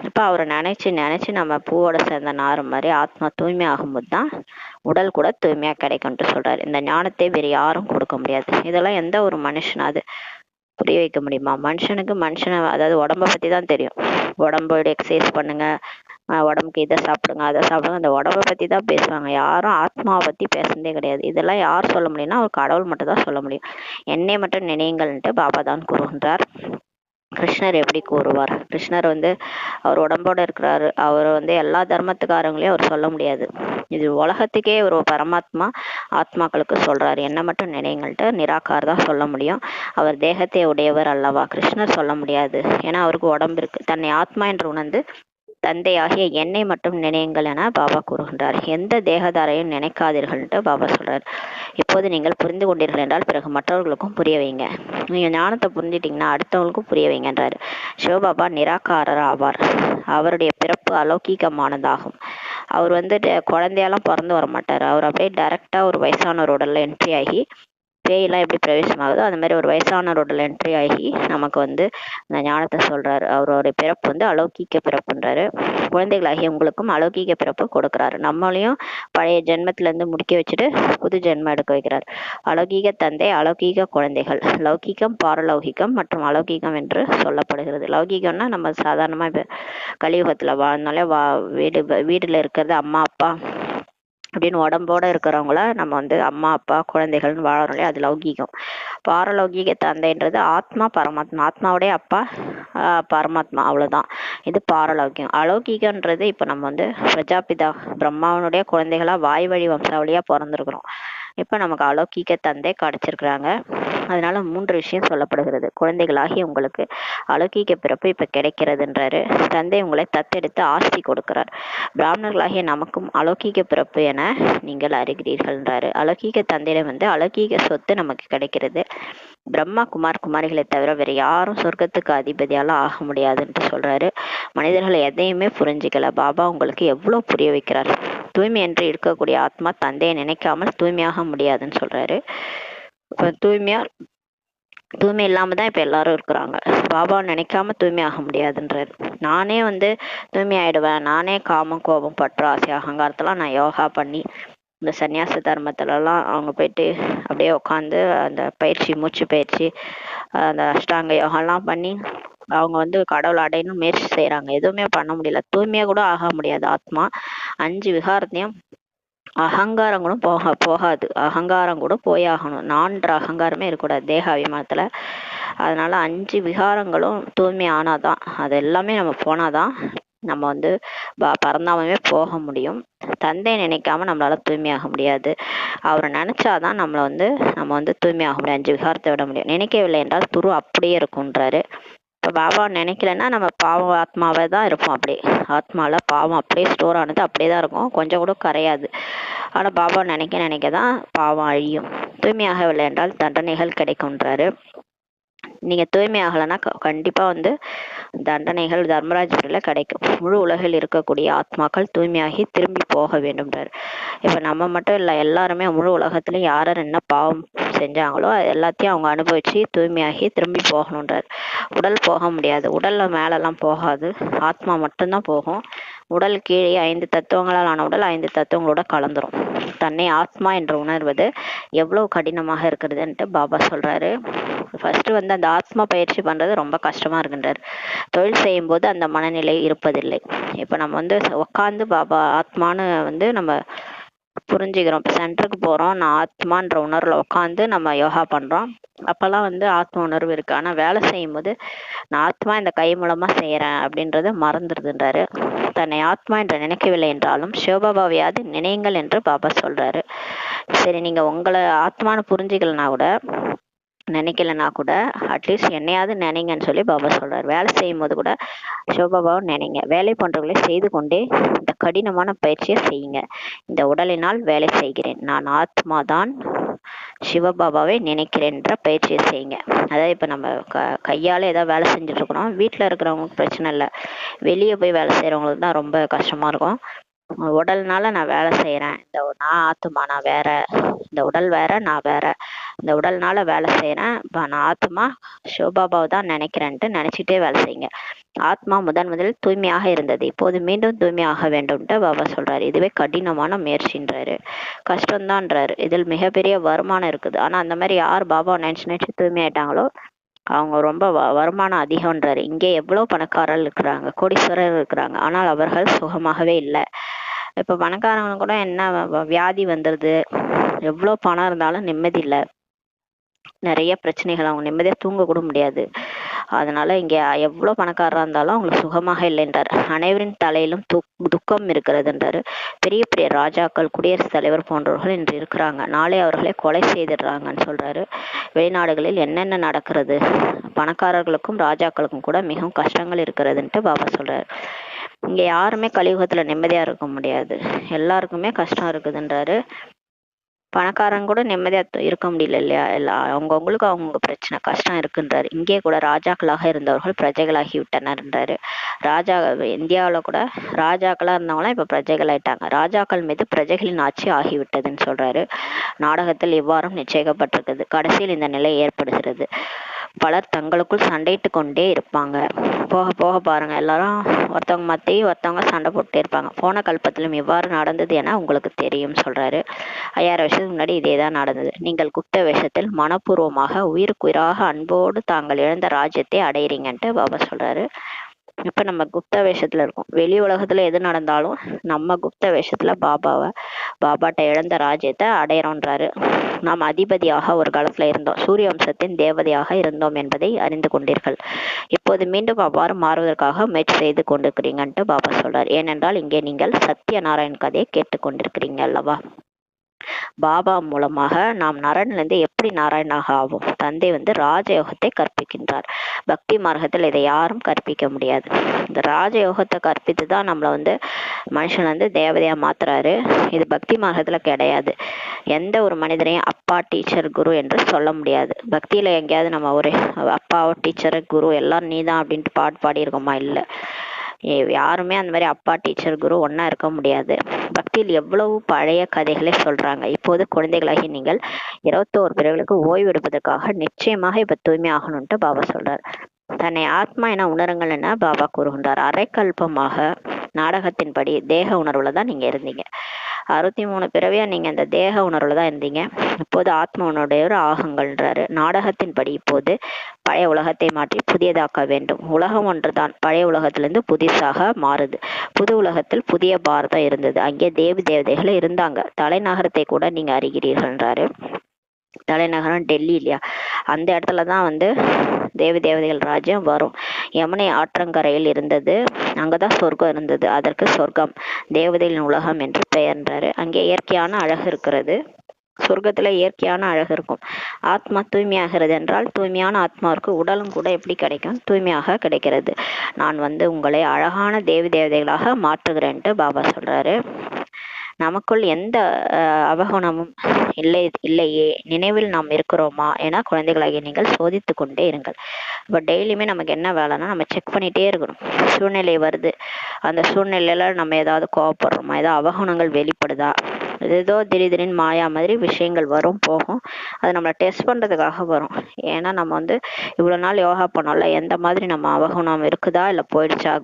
இப்ப அவரை நினைச்சு நம்ம பூவோட சேர்ந்த நார் மாதிரி ஆத்மா தூய்மை ஆகும்போது தான் உடல் கூட தூய்மையா கிடைக்கும்ட்டு சொல்றாரு. இந்த ஞானத்தை வேறு யாரும் கொடுக்க முடியாது. இதெல்லாம் எந்த ஒரு மனுஷனாவது புரிய வைக்க முடியுமா? மனுஷனை அதாவது உடம்ப பத்தி தான் தெரியும். உடம்போட எக்ஸசைஸ் பண்ணுங்க, உடம்புக்கு இதை சாப்பிடுங்க அதை சாப்பிடுங்க, அந்த உடம்பை பத்தி தான் பேசுவாங்க. யாரும் ஆத்மாவை பத்தி பேசுனதே கிடையாது. இதெல்லாம் யார் சொல்ல முடியும்னா ஒரு கடவுள் மட்டும் தான் சொல்ல முடியும். என்னை மட்டும் நினையுங்கள்ன்ட்டு பாபா தான் கூறுகின்றார். கிருஷ்ணர் எப்படி கூறுவார்? கிருஷ்ணர் அவர் உடம்போட இருக்கிறாரு. அவர் எல்லா தர்மத்துக்காரங்களையும் அவர் சொல்ல முடியாது. இது உலகத்துக்கே ஒரு பரமாத்மா ஆத்மாக்களுக்கு சொல்றாரு, என்ன மட்டும் நினைங்கள்ட்டு நிராகார் தான் சொல்ல முடியும். அவர் தேகத்தை உடையவர் அல்லவா. கிருஷ்ணர் சொல்ல முடியாது. ஏன்னா அவருக்கு உடம்பு இருக்கு. தன்னை ஆத்மா என்று உணர்ந்து தந்தையாகிய என்னை மட்டும் நினையுங்கள் என பாபா கூறுகின்றார். எந்த தேகதாரையும் நினைக்காதீர்கள்ட்டு பாபா சொல்றார். இப்போது நீங்கள் புரிந்து கொண்டீர்கள் என்றால் பிறகு மற்றவர்களுக்கும் புரிய வைங்க. நீங்க ஞானத்தை புரிஞ்சிட்டீங்கன்னா அடுத்தவங்களுக்கும் புரிய வைங்கன்றாரு. சிவபாபா நிராகாரர் ஆவார். அவருடைய பிறப்பு அலௌகீகமானதாகும். அவர் குழந்தையெல்லாம் பிறந்து வர மாட்டார். அவர் அப்படியே டைரக்டா ஒரு வயசானவர் உடல்ல என்ட்ரி ஆகி, பேயெல்லாம் எப்படி பிரவேசமாகுதோ அந்த மாதிரி ஒரு வயசானவரோட என்ட்ரி ஆகி நமக்கு இந்த ஞானத்தை சொல்றாரு. அவருடைய பிறப்பு அலௌகீக பிறப்புன்றாரு. குழந்தைகளாகிய உங்களுக்கும் அலௌகீக பிறப்பு கொடுக்குறாரு. நம்மளையும் பழைய ஜென்மத்துல இருந்து முடிக்க வச்சுட்டு புது ஜென்மம் எடுக்க வைக்கிறார். அலௌகீக தந்தை, அலௌகீக குழந்தைகள். லௌகீகம், பாரலௌகிகம் மற்றும் அலௌகீகம் என்று சொல்லப்படுகிறது. லௌகீகம்னா நம்ம சாதாரணமா கலியுகத்துல வாழ்ந்தாலே வீடுல இருக்கிறது அம்மா அப்பா அப்படின்னு உடம்போட இருக்கிறவங்கள நம்ம அம்மா அப்பா குழந்தைகள்னு வாழறோம் இல்லையா, அது லௌகீகம். பாரலௌகீக தந்தைன்றது ஆத்மா பரமாத்மா, ஆத்மாவுடைய அப்பா பரமாத்மா, அவ்வளவுதான். இது பாரலௌகியம். அலௌகீகன்றது இப்ப நம்ம பிரஜாபிதா பிரம்மாவனுடைய குழந்தைகளா வாய் வழி வம்சாவளியா பிறந்திருக்கிறோம். இப்ப நமக்கு அலௌகீக தந்தை கிடைச்சிருக்கிறாங்க. அதனால 3 விஷயம் சொல்லப்படுகிறது. குழந்தைகளாகிய உங்களுக்கு அலௌகீக பிறப்பு இப்ப கிடைக்கிறதுன்றாரு. தந்தை உங்களை தத்தெடுத்து ஆஸ்தி கொடுக்கிறார். பிராமணர்களாகிய நமக்கும் அலௌகீக பிறப்பு என நீங்கள் அறிகிறீர்கள்ன்றாரு. அலௌகீக தந்தையிடம் அலௌகீக சொத்து நமக்கு கிடைக்கிறது. பிரம்மா குமாரிகளை தவிர வேற யாரும் சொர்க்கத்துக்கு அதிபதியால ஆக முடியாதுன்ட்டு சொல்றாரு. மனிதர்கள் எதையுமே புரிஞ்சுக்கல. பாபா உங்களுக்கு எவ்வளவு புரிய வைக்கிறார். தூய்மை என்று இருக்கக்கூடிய ஆத்மா தந்தையை நினைக்காமல் தூய்மையாக முடியாதுன்னு சொல்றாரு. தூய்மை இல்லாம தான் இப்ப எல்லாரும் இருக்கிறாங்க. பாபா நினைக்காம தூய்மை ஆக முடியாதுன்றாரு. நானே தூய்மை ஆயிடுவேன், நானே காமம் கோபம் பற்று ஆசை அகங்காரத்தெல்லாம் நான் யோகா பண்ணி இந்த சன்னியாச தர்மத்துலலாம் அவங்க போயிட்டு அப்படியே உட்காந்து அந்த பயிற்சி, மூச்சு பயிற்சி, அந்த அஷ்டாங்க யோகாலாம் பண்ணி அவங்க கடவுள் அடையணும் முயற்சி செய்யறாங்க. எதுவுமே பண்ண முடியல. தூய்மையா கூட ஆக முடியாது. ஆத்மா 5 விகாரத்தையும் அகங்காரம் கூட போகாது. அகங்காரம் கூட போயாகணும். நான்ற அகங்காரமே இருக்கக்கூடாது தேக அபிமானத்துல. அதனால 5 விகாரங்களும் தூய்மை ஆனாதான், அது எல்லாமே நம்ம போனாதான் நம்ம பரந்தாமமே போக முடியும். தந்தையை நினைக்காம நம்மளால தூய்மையாக முடியாது. அவரை நினைச்சாதான் நம்ம தூய்மையாக முடியும். 5 விகாரத்தை விட முடியும். நினைக்கவில்லை என்றால் துரு அப்படியே இருக்கும்ன்றாரு. இப்ப பாபா நினைக்கலன்னா நம்ம பாவம் ஆத்மாவே தான் இருப்போம். அப்படியே ஆத்மால பாவம் அப்படியே ஸ்டோர் ஆனது அப்படியே தான் இருக்கும், கொஞ்சம் கூட கரையாது. ஆனா பாபா நினைக்கதான் பாவம் அழியும். தூய்மையாகவில்லை என்றால் தண்டனைகள் கிடைக்கும்ன்றாரு. நீங்க தூய்மை ஆகலைன்னா கண்டிப்பா தண்டனைகள் தர்மராஜ்ல கிடைக்கும். முழு உலகில் இருக்கக்கூடிய ஆத்மாக்கள் தூய்மையாகி திரும்பி போக வேண்டும்ன்றாரு. இப்ப நம்ம மட்டும் இல்ல, எல்லாருமே முழு உலகத்திலயும் யார் என்ன பாவம் செஞ்சாங்களோ எல்லாத்தையும் அவங்க அனுபவிச்சு தூய்மையாகி திரும்பி போகணுன்றாரு. உடல் போக முடியாது, உடல்ல மேலெல்லாம் போகாது, ஆத்மா மட்டும்தான் போகும். உடல் கீழே 5 தத்துவங்களால் ஆன உடல் 5 தத்துவங்களோட கலந்துரும். தன்னை ஆத்மா என்று உணர்வது எவ்வளவு கடினமாக இருக்கிறதுன்ட்டு பாபா சொல்றாரு. ஃபர்ஸ்ட் அந்த ஆத்மா பயிற்சி பண்றது ரொம்ப கஷ்டமா இருக்குன்றாரு. தொழில் செய்யும் போது அந்த மனநிலை இருப்பதில்லை. இப்ப நம்ம உட்காந்து பாபா ஆத்மான்னு நம்ம புரிஞ்சுக்கிறோம். இப்போ சென்டருக்கு போறோம், நான் ஆத்மான்ற உணர்வுல உட்காந்து நம்ம யோகா பண்றோம். அப்பெல்லாம் ஆத்ம உணர்வு இருக்கு. ஆனா வேலை செய்யும் போது நான் ஆத்மா இந்த கை மூலமா செய்யறேன் அப்படின்றத மறந்துடுதுன்றாரு. தன்னை ஆத்மா என்று நினைக்கவில்லை என்றாலும் சிவபாபாவையாவது நினையுங்கள் என்று பாபா சொல்றாரு. சரி, நீங்க உங்களை ஆத்மான்னு புரிஞ்சுக்கலனா கூட, நினைக்கலனா கூட அட்லீஸ்ட் என்னையாவது நினைங்கன்னு சொல்லி பாபா சொல்றாரு. வேலை செய்யும் போது கூட சிவபாபாவை நினைங்க. வேலை போன்றவர்களை செய்து கொண்டே இந்த கடினமான பயிற்சியை செய்யுங்க. இந்த உடலினால் வேலை செய்கிறேன், நான் ஆத்மாதான் சிவபாபாவை நினைக்கிறேன்ற பயிற்சியை செய்யுங்க. அதாவது இப்ப நம்ம கையால ஏதாவது வேலை செஞ்சுட்டு இருக்கிறோம். வீட்டுல இருக்கிறவங்களுக்கு பிரச்சனை இல்லை, வெளியே போய் வேலை செய்யறவங்களுக்கு தான் ரொம்ப கஷ்டமா இருக்கும். உடல்னால நான் வேலை செய்யறேன், நான் ஆத்மா, நான் வேற, இந்த உடல் வேற நான் வேற, இந்த உடல்னால வேலை செய்யறேன், நான் ஆத்மா சிவபாபாவை தான் நினைக்கிறேன்ட்டு நினைச்சிட்டே வேலை செய்யுங்க. ஆத்மா முதலில் தூய்மையாக இருந்தது, இப்போது மீண்டும் தூய்மையாக வேண்டும்ட்டு பாபா சொல்றாரு. இதுவே கடினமான முயற்சின்றாரு, கஷ்டம்தான்றாரு. இதில் மிகப்பெரிய வருமானம் இருக்குது. ஆனா அந்த மாதிரி யார் பாபாவை நினைச்சு தூய்மையாயிட்டாங்களோ அவங்க ரொம்ப வருமானம் அதிகம்ன்றாரு. இங்கே எவ்வளவு பணக்காரர்கள் இருக்கிறாங்க, கோடீஸ்வரர் இருக்கிறாங்க, ஆனால் அவர்கள் சுகமாகவே இல்லை. இப்ப பணக்காரங்க கூட என்ன வியாதி வந்துருது, எவ்வளவு பணம் இருந்தாலும் நிம்மதி இல்லை, நிறைய பிரச்சனைகள், அவங்க நிம்மதியா தூங்க கூட முடியாது. அதனால இங்க எவ்வளவு பணக்காரரா இருந்தாலும் அவங்களுக்கு சுகமாக இல்லைன்றார். அனைவரின் தலையிலும் துக்கம் இருக்கிறதுன்றாரு. பெரிய பெரிய ராஜாக்கள், குடியரசுத் தலைவர் போன்றவர்கள் இன்று இருக்கிறாங்க, நாளை அவர்களை கொலை செய்திடுறாங்கன்னு சொல்றாரு. வெளிநாடுகளில் என்னென்ன நடக்கிறது, பணக்காரர்களுக்கும் ராஜாக்களுக்கும் கூட மிகவும் கஷ்டங்கள் இருக்கிறதுன்ட்டு பாபா சொல்றாரு. இங்க யாருமே கலியுகத்துல நிம்மதியா இருக்க முடியாது, எல்லாருக்குமே கஷ்டம் இருக்குதுன்றாரு. பணக்காரங்க கூட நிம்மதியா இருக்க முடியல இல்லையா, அவங்கவுங்களுக்கு அவங்க பிரச்சனை கஷ்டம் இருக்குன்றாரு. இங்கே கூட ராஜாக்களாக இருந்தவர்கள் பிரஜைகளாகி விட்டனர்ன்றாரு. ராஜா இந்தியாவில கூட ராஜாக்களா இருந்தவங்களாம் இப்ப பிரஜைகள் ஆயிட்டாங்க. ராஜாக்கள் மீது பிரஜைகளின் ஆட்சி ஆகிவிட்டதுன்னு சொல்றாரு. நாடகத்தில் இவ்வாறும் நிச்சயிக்கப்பட்டிருக்குது. கடைசியில் இந்த நிலை ஏற்படுகிறது. பலர் தங்களுக்குள் சண்டையிட்டு கொண்டே இருப்பாங்க. போக போக பாருங்க, எல்லாரும் ஒருத்தவங்க மாத்தி ஒருத்தவங்க சண்டை போட்டே இருப்பாங்க. போன கல்பத்திலும் இவ்வாறு நடந்தது என உங்களுக்கு தெரியும் சொல்றாரு. 5000 வருஷத்துக்கு முன்னாடி இதேதான் நடந்தது. நீங்கள் குப்த வேஷத்தில் மனப்பூர்வமாக உயிருக்குயிராக அன்போடு தாங்கள் இழந்த ராஜ்யத்தை அடையிறீங்கன்ட்டு பாபா சொல்றாரு. இப்ப நம்ம குப்த வேஷத்துல இருக்கோம். வெளி உலகத்துல எது நடந்தாலும் நம்ம குப்த வேஷத்துல பாபாட்ட இழந்த ராஜ்யத்தை அடையறோன்றாரு. நாம் அதிபதியாக ஒரு காலத்துல இருந்தோம், சூரிய வம்சத்தின் தேவதையாக இருந்தோம் என்பதை அறிந்து கொண்டீர்கள். இப்போது மீண்டும் அவ்வாறு மாறுவதற்காக முயற்சி செய்து கொண்டிருக்கிறீங்கன்ட்டு பாபா சொல்றாரு. ஏனென்றால் இங்கே நீங்கள் சத்யநாராயண் கதையை கேட்டுக்கொண்டிருக்கிறீங்க அல்லவா. பாபா மூலமாக நாம் நரன்லேருந்து எப்படி நாராயணாக ஆவோம். தந்தை ராஜயோகத்தை கற்பிக்கின்றார். பக்தி மார்க்கத்தில் இதை யாரும் கற்பிக்க முடியாது. இந்த ராஜயோகத்தை கற்பித்து தான் நம்மளை மனுஷன் தேவதையா மாத்துறாரு. இது பக்தி மார்க்கத்துல கிடையாது. எந்த ஒரு மனிதரையும் அப்பா, டீச்சர், குரு என்று சொல்ல முடியாது. பக்தியில எங்கேயாவது நம்ம ஒரு அப்பாவோ டீச்சர் குரு எல்லாம் நீதான் அப்படின்ட்டு பாட்டு பாடியிருக்கோமா? இல்லை. யாருமே அந்த மாதிரி அப்பா, டீச்சர், குரு ஒன்னா இருக்க முடியாது. பக்தியில் எவ்வளவு பழைய கதைகளை சொல்றாங்க. இப்போது குழந்தைகளாகி நீங்கள் 21 பிறர்களுக்கு ஓய்வு எடுப்பதற்காக நிச்சயமாக இப்ப தூய்மை ஆகணும்ட்டு பாபா சொல்றார். தன்னை ஆத்மா என உணருங்கள் என பாபா கூறுகின்றார். அரைக்கல்பமாக நாடகத்தின்படி தேக உணர்வுல தான் நீங்க இருந்தீங்க. 63 பிறவியா நீங்க அந்த தேக உணர்வுல தான் இருந்தீங்க. இப்போது ஆத்ம உணர்வுடையவர் ஆகுங்கள்ன்றாரு. நாடகத்தின்படி இப்போது பழைய உலகத்தை மாற்றி புதியதாக்க வேண்டும். உலகம் ஒன்றுதான் பழைய உலகத்திலிருந்து புதுசாக மாறுது. புது உலகத்தில் புதிய பாரதம் இருந்தது. அங்கே தேவி தேவதைகள் இருந்தாங்க. தலைநகரத்தை கூட நீங்க அறிகிறீர்கள்ன்றாரு. தலைநகரம் டெல்லி இல்லையா, அந்த இடத்துலதான் தேவி தேவதைகள் ராஜ்யம் வரும். யமுனை ஆற்றங்கரையில் இருந்தது, அங்கதான் சொர்க்கம் இருந்தது. அதற்கு சொர்க்கம் தேவதைகளின் உலகம் என்று பெயர்ன்றாரு. அங்கே இயற்கையான அழகு இருக்கிறது. சொர்க்கத்துல இயற்கையான அழகு இருக்கும். ஆத்மா தூய்மையாகிறது என்றால் தூய்மையான ஆத்மாவிற்கு உடலும் கூட எப்படி கிடைக்கும்? தூய்மையாக கிடைக்கிறது. நான் உங்களை அழகான தேவி தேவதைகளாக மாற்றுகிறேன்ட்டு பாபா சொல்றாரு. நமக்குள் எந்த அவகுணமும் இல்லையே, நினைவில் நாம் இருக்கிறோமா என குழந்தைகளாகிய நீங்கள் சோதித்து கொண்டே இருங்கள். இப்போ டெய்லியுமே நமக்கு என்ன வேலைன்னா, நம்ம செக் பண்ணிட்டே இருக்கணும். சூழ்நிலை வருது, அந்த சூழ்நிலையில நம்ம ஏதாவது கோவப்படுறோமா, ஏதாவது அவகுணங்கள் வெளிப்படுதா, ஏதோ திடீர்னு மாயா மாதிரி விஷயங்கள் வரும் போகும். அது நம்மளை டெஸ்ட் பண்றதுக்காக வரும். ஏன்னா நம்ம இவ்வளவு நாள் யோகா பண்ணோம்ல, எந்த மாதிரி நம்ம அவகுணம் இருக்குதா இல்ல போயிடுச்சா,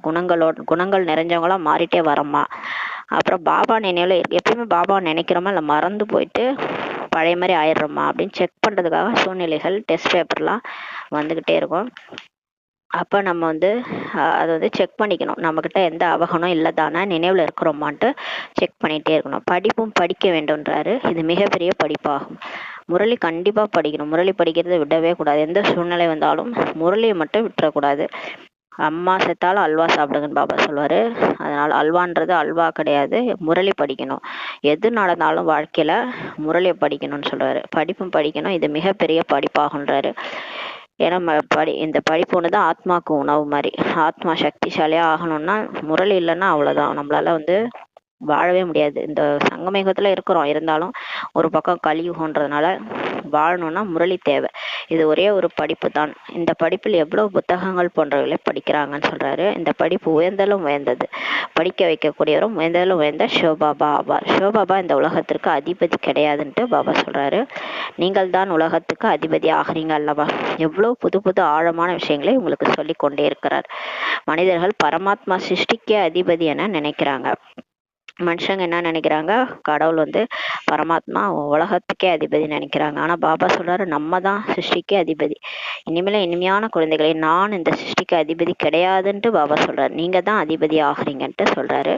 குணங்கள் நிறைஞ்சவங்களா மாறிட்டே வரோமா, அப்புறம் பாபா நினைவுல எப்பயுமே பாபா நினைக்கிறோமா இல்லை மறந்து போயிட்டு பழைய மாதிரி ஆயிடுறோமா அப்படின்னு செக் பண்றதுக்காக சூழ்நிலைகள் டெஸ்ட் பேப்பர்லாம் வந்துகிட்டே இருக்கும். அப்ப நம்ம அதை செக் பண்ணிக்கணும். நம்மகிட்ட எந்த அவகனம் இல்லதானா, நினைவுல இருக்கிறோமான்ட்டு செக் பண்ணிட்டே இருக்கணும். படிப்பும் படிக்க வேண்டும்ன்றாரு. இது மிகப்பெரிய படிப்பாகும். முரளி கண்டிப்பா படிக்கணும். முரளி படிக்கிறத விடவே கூடாது. எந்த சூழ்நிலை வந்தாலும் முரளியை மட்டும் விட்டுறக்கூடாது. அம்மா செத்தாலும் அல்வா சாப்பிடுங்கன்னு பாபா சொல்லுவாரு. அதனால அல்வான்றது அல்வா கிடையாது, முரளி படிக்கணும். எது நடந்தாலும் வாழ்க்கையில முரளியை படிக்கணும்னு சொல்றாரு. படிப்பும் படிக்கணும், இது மிகப்பெரிய படிப்பாகுன்றாரு. ஏன்னா இந்த படிப்பு ஒண்ணுதான் ஆத்மாக்கு உணவு மாதிரி. ஆத்மா சக்திசாலியா ஆகணும்னா முரளி இல்லைன்னா அவ்வளவுதான், நம்மளால வாழவே முடியாது. இந்த சங்கமயுகத்துல இருக்கிறோம், இருந்தாலும் ஒரு பக்கம் கலியுகன்றதுனால வாழணும்னா முரளி தேவை. இது ஒரே ஒரு படிப்பு தான். இந்த படிப்பில் எவ்வளவு புத்தகங்கள் போன்றவர்களை படிக்கிறாங்கன்னு சொல்றாரு. இந்த படிப்பு உயர்ந்தலும் உயர்ந்தது, படிக்க வைக்கக்கூடியவரும் உயர்ந்தலும் உயர்ந்த சிவபாபா ஆவார். சிவபாபா இந்த உலகத்திற்கு அதிபதி கிடையாதுன்ட்டு பாபா சொல்றாரு. நீங்கள் தான் உலகத்துக்கு அதிபதி ஆகிறீங்க அல்லவா. எவ்வளவு புது புது ஆழமான விஷயங்களை உங்களுக்கு சொல்லி கொண்டே இருக்கிறார். மனிதர்கள் பரமாத்மா சிருஷ்டிக்க அதிபதி என நினைக்கிறாங்க. மனுஷங்க என்ன நினைக்கிறாங்க, கடவுள் பரமாத்மா உலகத்துக்கே அதிபதி நினைக்கிறாங்க. ஆனா பாபா சொல்றாரு, நம்ம தான் சிருஷ்டிக்கே அதிபதி. இனிமேல இனிமையான குழந்தைகளை, நான் இந்த சிருஷ்டிக்கு அதிபதி கிடையாதுன்ட்டு பாபா சொல்றாரு. நீங்க தான் அதிபதி ஆகுறீங்கன்ட்டு சொல்றாரு.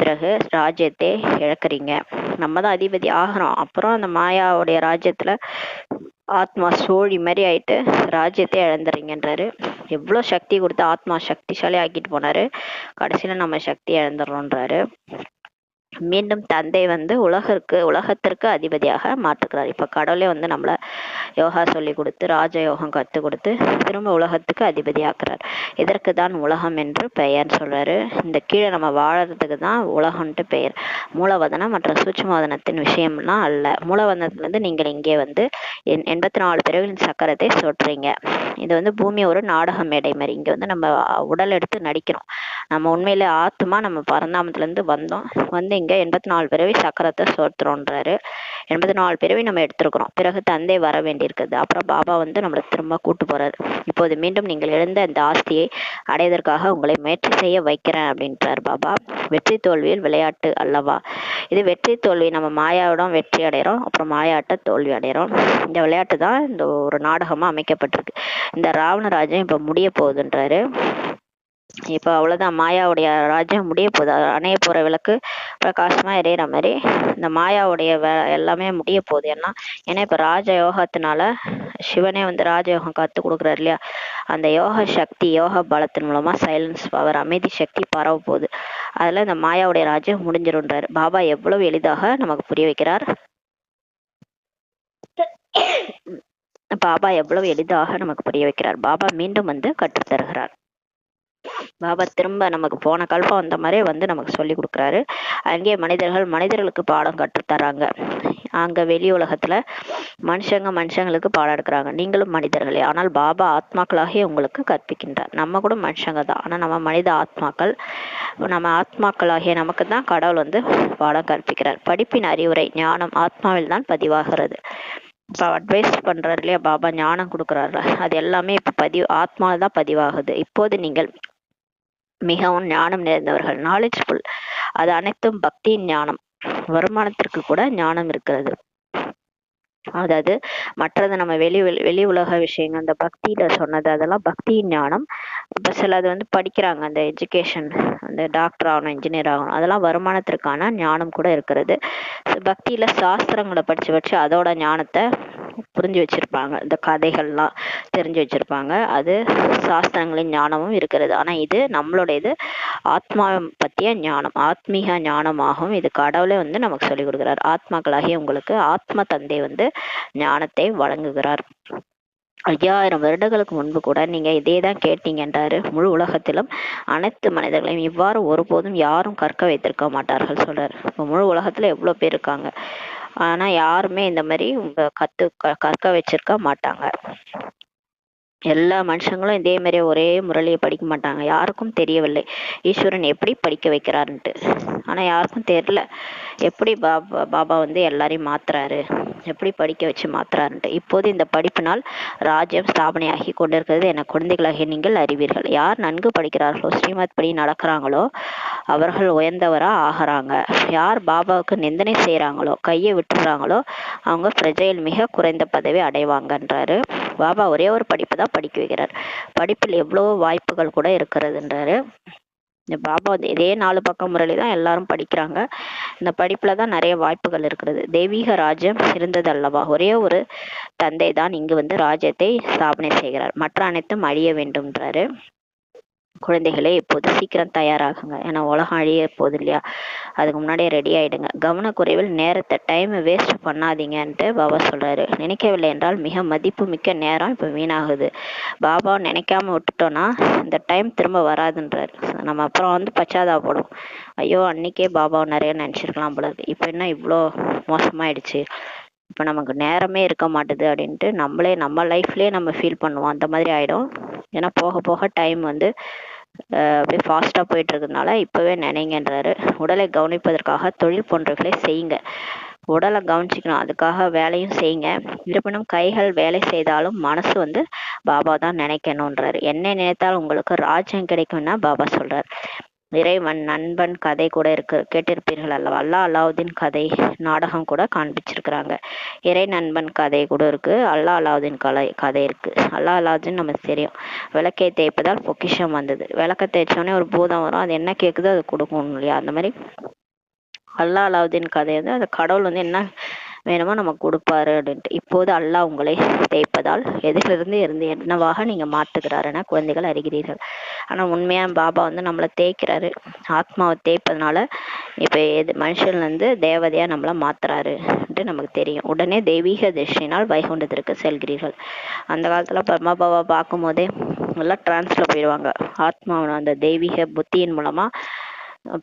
பிறகு ராஜ்யத்தை இழக்கிறீங்க, நம்ம தான் அதிபதி ஆகிறோம். அப்புறம் அந்த மாயாவுடைய ராஜ்யத்துல ஆத்மா சோழி மாதிரி ஆயிட்டு ராஜ்யத்தை இழந்துறீங்கன்றாரு. எவ்வளவு சக்தி கொடுத்து ஆத்மா சக்திசாலி ஆக்கிட்டு போனாரு, கடைசியில நம்ம சக்தி இழந்துடுறோன்றாரு. மீண்டும் தந்தை உலகத்திற்கு அதிபதியாக மாற்றுகிறார். இப்ப கடவுளே நம்மள யோகா சொல்லி கொடுத்து ராஜயோகம் கத்து கொடுத்து திரும்ப உலகத்துக்கு அதிபதியாக்குறார். இதற்கு தான் உலகம் என்று பெயர் சொல்றாரு. இந்த கீழே நம்ம வாழறதுக்கு தான் உலகம்ட்டு பெயர். மூலவதனம் மற்றும் சூட்சுமவதனத்தின் விஷயம்லாம் அல்ல. மூலவதனத்திலிருந்து நீங்கள் இங்கே 84 பிறவிகளின் சக்கரத்தை சொல்றீங்க. இது பூமி ஒரு நாடக மேடை மாதிரி. இங்க நம்ம உடல் எடுத்து நடிக்கிறோம். நம்ம உண்மையில ஆத்மா நம்ம பரந்தாமத்துல இருந்து வந்தோம். இங்க 84 பிறவி சக்கரத்தை சோத்துறோன்றாரு. 84 பிறவி நம்ம எடுத்திருக்கிறோம். பிறகு தந்தை வர வேண்டியிருக்குது. அப்புறம் பாபா நம்மளை திரும்ப கூட்டு போறாரு. இப்போது மீண்டும் நீங்கள் இழந்த இந்த ஆஸ்தியை அடைவதற்காக உங்களை முயற்சி செய்ய வைக்கிறேன் அப்படின்றார் பாபா. வெற்றி தோல்வியில் விளையாட்டு அல்லவா இது? வெற்றி தோல்வி நம்ம மாயாவிடம் வெற்றி அடைகிறோம், அப்புறம் மாயாட்ட தோல்வி அடைகிறோம். இந்த விளையாட்டு தான் இந்த ஒரு நாடகமா அமைக்கப்பட்டிருக்கு. இந்த ராவண ராஜ்யம் இப்ப முடிய போகுதுன்றாரு. இப்ப அவ்வளவுதான், மாயாவுடைய ராஜ்யம் முடிய போகுது. அணைய போற விளக்கு பிரகாசமா எரியற மாதிரி இந்த மாயாவுடைய எல்லாமே முடிய போகுது. ஏன்னா இப்ப ராஜ யோகத்தினால சிவனே ராஜயோகம் கத்து கொடுக்குறாரு இல்லையா? அந்த யோக சக்தி, யோக பலத்தின் மூலமா சைலன்ஸ் பவர், அமைதி சக்தி பரவ போகுது. அதுல இந்த மாயாவுடைய ராஜ்யம் முடிஞ்சிருன்றாரு. பாபா எவ்வளவு எளிதாக நமக்கு புரிய வைக்கிறார். பாபா எவ்வளவு எளிதாக நமக்கு புரிய வைக்கிறார். பாபா மீண்டும் கற்றுத்தருகிறார். பாபா திரும்ப நமக்கு போன கல்பம் வந்த மாதிரி நமக்கு சொல்லி கொடுக்குறாரு. அங்கே மனிதர்களுக்கு பாடம் கற்றுத்தராங்க. அங்க வெளி உலகத்துல மனுஷங்களுக்கு பாடம் எடுக்கிறாங்க. நீங்களும் மனிதர்களே, ஆனால் பாபா ஆத்மாக்களாகிய உங்களுக்கு கற்பிக்கின்றார். நம்ம கூட மனுஷங்க தான், ஆனா நம்ம மனித ஆத்மாக்கள். நம்ம ஆத்மாக்களாகிய நமக்கு தான் கடவுள் பாடம் கற்பிக்கிறார். படிப்பின் அறிவுரை ஞானம் ஆத்மாவில் தான் பதிவாகிறது. இப்போ அட்வைஸ் பண்றாரு இல்லையா பாபா, ஞானம் கொடுக்குறாரு. அது எல்லாமே இப்ப ஆத்மாவில் தான் பதிவாகுது. இப்போது நீங்கள் மிகவும் ஞானம் நிறைந்தவர்கள், நாலேஜ்ஃபுல். அது அனைத்தும் பக்தியின் ஞானம். வருமானத்திற்கு கூட ஞானம் இருக்கிறது. அதாவது மற்றது நம்ம வெளி உலக விஷயங்கள், அந்த பக்தியில சொன்னது அதெல்லாம் பக்தியின் ஞானம். இப்ப சிலது படிக்கிறாங்க, அந்த எஜுகேஷன், அந்த டாக்டர் ஆகணும், இன்ஜினியர் ஆகணும், அதெல்லாம் வருமானத்திற்கான ஞானம் கூட இருக்கிறது. பக்தியில சாஸ்திரங்களை படிச்சு அதோட ஞானத்தை புரிஞ்சு வச்சிருப்பாங்க. இந்த கதைகள்லாம் தெரிஞ்சு வச்சிருப்பாங்க. அது சாஸ்திரங்களின் ஞானமும் இருக்கிறது. ஆனா இது நம்மளுடைய ஆத்மா பத்திய ஞானம், ஆத்மீக ஞானமாகும். இது கடவுளே நமக்கு சொல்லி கொடுக்கிறார். ஆத்மாக்களாகிய உங்களுக்கு ஆத்ம தந்தை ஞானத்தை வழங்குகிறார். 5000 வருடங்களுக்கு முன்பு கூட நீங்க இதேதான் கேட்டீங்கன்றாரு. முழு உலகத்திலும் அனைத்து மனிதர்களையும் இவ்வாறு ஒருபோதும் யாரும் கற்க வைத்திருக்க மாட்டார்கள் சொல்றாரு. இப்ப முழு உலகத்துல எவ்வளவு பேர் இருக்காங்க, ஆனா யாருமே இந்த மாதிரி கற்க வச்சிருக்க மாட்டாங்க. எல்லா மனுஷங்களும் இதே மாதிரி ஒரே முரளியை படிக்க மாட்டாங்க. யாருக்கும் தெரியவில்லை ஈஸ்வரன் எப்படி படிக்க வைக்கிறாருன்ட்டு. ஆனா யாருக்கும் தெரியல எப்படி பாபா எல்லாரையும் மாத்துறாரு, எப்படி படிக்க வச்சு மாத்துறாருன்ட்டு. இப்போது இந்த படிப்பினால் ராஜ்யம் ஸ்தாபனையாகி கொண்டிருக்கிறது என குழந்தைகளாகிய நீங்கள் அறிவீர்கள். யார் நன்கு படிக்கிறார்களோ, ஸ்ரீமத் படி நடக்கிறாங்களோ அவர்கள் உயர்ந்தவரா ஆகிறாங்க. யார் பாபாவுக்கு நிந்தனை செய்யறாங்களோ, கையை விட்டுறாங்களோ அவங்க பிரஜையில் மிக குறைந்த பதவி அடைவாங்கன்றாரு. பாபா ஒரே ஒரு படிப்பு தான் படிக்க வைக்கிறார். படிப்பில் எவ்வளவோ வாய்ப்புகள் கூட இருக்கிறதுன்றாரு. இந்த பாபா இதே 4 பக்கம் முறையில தான் எல்லாரும் படிக்கிறாங்க. இந்த படிப்புல தான் நிறைய வாய்ப்புகள் இருக்கிறது. தெய்வீக ராஜ்யம் இருந்தது அல்லவா? ஒரே ஒரு தந்தை தான் இங்கு ராஜ்யத்தை ஸ்தாபனை செய்கிறார். மற்ற அனைத்தும் அழிய வேண்டும்ன்றாரு. குழந்தைகளே இப்போது சீக்கிரம் தயாராகுங்க, ஏன்னா உலகம் அழிய போகுது இல்லையா? அதுக்கு முன்னாடியே ரெடி ஆயிடுங்க. கவனக்குறைவில் நேரத்தை டைம் வேஸ்ட் பண்ணாதீங்கன்ட்டு பாபா சொல்றாரு. நினைக்கவில்லை என்றால் மிக மதிப்பு மிக்க நேரம் இப்ப வீணாகுது. பாபா நினைக்காம விட்டுட்டோம்னா இந்த டைம் திரும்ப வராதுன்றாரு. நம்ம அப்புறம் பச்சாதாபப்படும். ஐயோ அன்னைக்கே பாபாவை நிறைய நினைச்சிருக்கலாம் போல இருக்கு, இப்ப என்ன இவ்வளோ மோசமாயிடுச்சு, இப்ப நமக்கு நேரமே இருக்க மாட்டுது அப்படின்ட்டு நம்ம லைஃப்லயே நம்ம ஃபீல் பண்ணுவோம். அந்த மாதிரி ஆயிடும். ஏன்னா போக போக டைம் அப்படியே ஃபாஸ்டா போயிட்டு இருக்கிறதுனால இப்பவே நினைங்கன்றாரு. உடலை கவனிப்பதற்காக தொழில் போன்றவைகளை செய்யுங்க. உடலை கவனிச்சுக்கணும், அதுக்காக வேலையும் செய்யுங்க. இருப்பினும் கைகள் வேலை செய்தாலும் மனசு பாபா தான் நினைக்கணும்ன்றாரு. என்ன நினைத்தால் உங்களுக்கு ராஜ்யம் கிடைக்கும்னா பாபா சொல்றாரு. இறைவன் நண்பன் கதை கூட கேட்டிருப்பீர்கள் அல்லவா? அல்லாவுதீன் கதை நாடகம் கூட காண்பிச்சிருக்கிறாங்க. இறை நண்பன் கதை கூட இருக்கு, அல்லாவுதீன் கதை இருக்கு. அல்லாவுதீன் நமக்கு தெரியும், விளக்கை தேய்ப்பதால் பொக்கிஷம் வந்தது. விளக்க தேய்ச்சோடனே ஒரு பூதம் வரும், அது என்ன கேக்குதோ அது கொடுக்கணும் இல்லையா? அந்த மாதிரி அல்லாவுதீன் கதை அந்த கடவுள் என்ன வேணுமோ நமக்கு கொடுப்பாரு அப்படின்ட்டு. இப்போது அல்லாஹ் உங்களை தேய்ப்பதால் எதிலிருந்து இருந்து என்னவாக நீங்க மாற்றுகிறார் என குழந்தைகள் அறிகிறீர்கள். ஆனா உண்மையா பாபா வந்து நம்மளை தேய்க்கிறாரு. ஆத்மாவை தேய்ப்பதனால இப்ப மனுஷன்ல இருந்து தேவதையா நம்மளை மாத்துறாருன்ட்டு நமக்கு தெரியும். உடனே தெய்வீக திருஷ்டினால் வைகுண்டத்திற்கு செல்கிறீர்கள். அந்த காலத்துல பரமாபாபா பார்க்கும் போதே எல்லாம் டிரான்ஸ்ல போயிடுவாங்க. ஆத்மாவோட அந்த தெய்வீக புத்தியின் மூலமா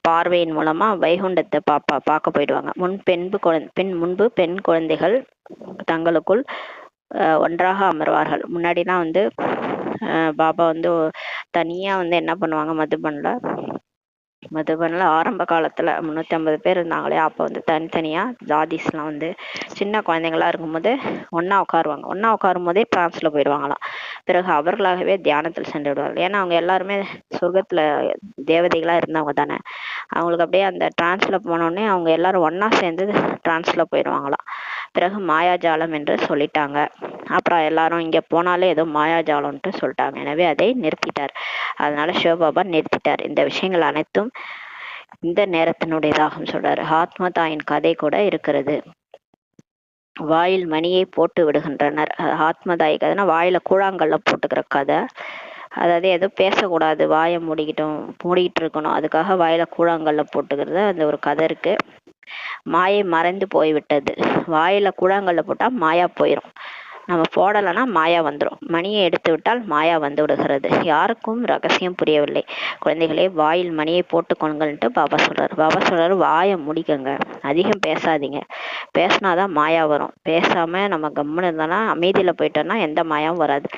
பார்வையின் மூலமா வைகுண்டத்தை பார்க்க போயிடுவாங்க. முன்பு பெண் குழந்தைகள் தங்களுக்குள் ஒன்றாக அமர்வார்கள். முன்னாடிலாம் வந்து பாபா வந்து தனியா வந்து என்ன பண்ணுவாங்க, மதுபனில் ஆரம்ப காலத்துல 350 பேர் இருந்தாங்களே, அப்போ வந்து தனித்தனியா ஜாதிஸ்லாம் வந்து சின்ன குழந்தைங்களா இருக்கும்போது ஒண்ணா உட்காரும் போதே டிரான்ஸ்ல போயிடுவாங்களாம். பிறகு அவர்களாகவே தியானத்தில் சென்று விடுவார்கள். ஏன்னா அவங்க எல்லாருமே சொர்க்கத்துல தேவதைகளா இருந்தவங்க தானே. அவங்களுக்கு அப்படியே அந்த டிரான்ஸ்ல போனோடனே அவங்க எல்லாரும் ஒண்ணா சேர்ந்து டிரான்ஸ்ல போயிடுவாங்களாம். பிறகு மாயாஜாலம் என்று சொல்லிட்டாங்க. அப்புறம் எல்லாரும் இங்க போனாலே ஏதோ மாயாஜாலம்ன்ட்டு சொல்லிட்டாங்க. எனவே அதை நிறுத்திட்டார். அதனால சிவபாபா நிறுத்திட்டார். இந்த விஷயங்கள் அனைத்தும் இந்த நேரத்தினுடையதாகும் சொல்றாரு. ஆத்மா தாயின் கதை கூட இருக்கிறது. வாயில் மணியை போட்டு விடுகின்றனர். ஆத்மதாயி கதைனா வாயில கூழாங்கல்ல போட்டுக்கிற கதை. அதாவது எதுவும் பேசக்கூடாது, வாயை மூடிக்கிட்டு இருக்கணும், அதுக்காக வாயில கூழாங்கல்ல போட்டுக்கிறது அந்த ஒரு கதை இருக்கு. மாயை மறைந்து போய்விட்டது. வாயில கூழாங்கல்ல போட்டா மாயா போயிடும், நம்ம போடலைன்னா மாயா வந்துடும். மணியை எடுத்து விட்டால் மாயா வந்து விடுகிறது. யாருக்கும் ரகசியம் புரியவில்லை. குழந்தைகளே, வாயில் மணியை போட்டுக்கொள்ளுங்கள்ன்ட்டு பாபா சொல்றாரு. வாயை முடிக்கங்க, அதிகம் பேசாதீங்க. பேசினாதான் மாயா வரும். பேசாம நம்ம கம்முன்னு இருந்தோம்னா, அமைதியில போயிட்டோம்னா எந்த மாயாவும் வராது.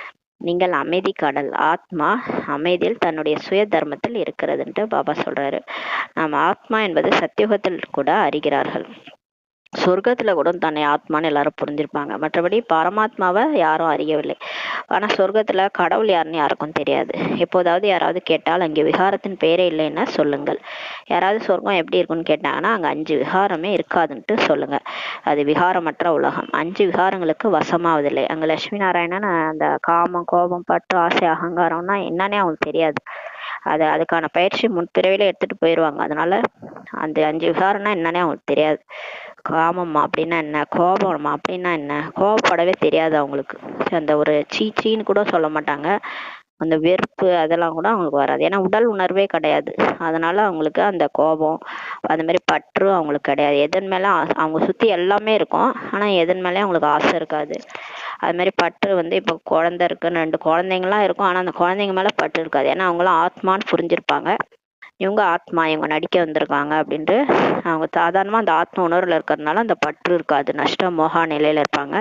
நீங்கள் அமைதி கடல். ஆத்மா அமைதியில் தன்னுடைய சுய தர்மத்தில் இருக்கிறதுன்ட்டு பாபா சொல்றாரு. நம்ம ஆத்மா என்பது சத்தியுகத்தில் கூட அறிகிறார்கள். சொர்க்கத்துல கூட தன்னை ஆத்மான்னு எல்லாரும் புரிஞ்சிருப்பாங்க. மற்றபடி பரமாத்மாவை யாரும் அறியவில்லை. ஆனா சொர்க்கத்துல கடவுள் யாருன்னு யாருக்கும் தெரியாது. எப்போதாவது யாராவது கேட்டால் அங்கே விகாரத்தின் பெயரே இல்லைன்னா சொல்லுங்கள். யாராவது சொர்க்கம் எப்படி இருக்குன்னு கேட்டாங்கன்னா அங்க 5 விகாரமே இருக்காதுன்ட்டு சொல்லுங்க. அது விகாரமற்ற உலகம். 5 விகாரங்களுக்கு வசமாவதில்லை. அங்க லட்சுமி நாராயணன் அந்த காமம், கோபம், பற்று, ஆசை, அகங்காரம்னா என்னன்னே அவங்களுக்கு தெரியாது. அதுக்கான பயிற்சி முன்பிறவில எடுத்துட்டு போயிடுவாங்க. அதனால அந்த 5 விகாரம்னா என்னன்னே அவங்களுக்கு தெரியாது. காமம் அப்படின்னா என்ன, கோபம் அப்படின்னா என்ன, கோபப்படவே தெரியாது அவங்களுக்கு. அந்த ஒரு சீச்சின்னு கூட சொல்ல மாட்டாங்க. அந்த வெறுப்பு அதெல்லாம் கூட அவங்களுக்கு வராது. ஏன்னா உடல் உணர்வே கிடையாது. அதனால அவங்களுக்கு அந்த கோபம் அந்த மாதிரி பற்று அவங்களுக்கு கிடையாது. எதன் மேல அவங்க சுத்தி எல்லாமே இருக்கும், ஆனா எதன் மேலே அவங்களுக்கு ஆசை இருக்காது. அது மாதிரி பற்று வந்து இப்போ குழந்தை இருக்குன்னு 2 குழந்தைங்களாம் இருக்கும், ஆனா அந்த குழந்தைங்க மேல பற்று இருக்காது. ஏன்னா அவங்களாம் ஆத்மான்னு புரிஞ்சிருப்பாங்க. இவங்க ஆத்மா, இவங்க நடிக்க வந்திருக்காங்க அப்படின்ட்டு அவங்க சாதாரணமா அந்த ஆத்ம உணர்வுல இருக்கிறதுனால அந்த பற்று இருக்காது. நஷ்ட மோகா நிலையில இருப்பாங்க.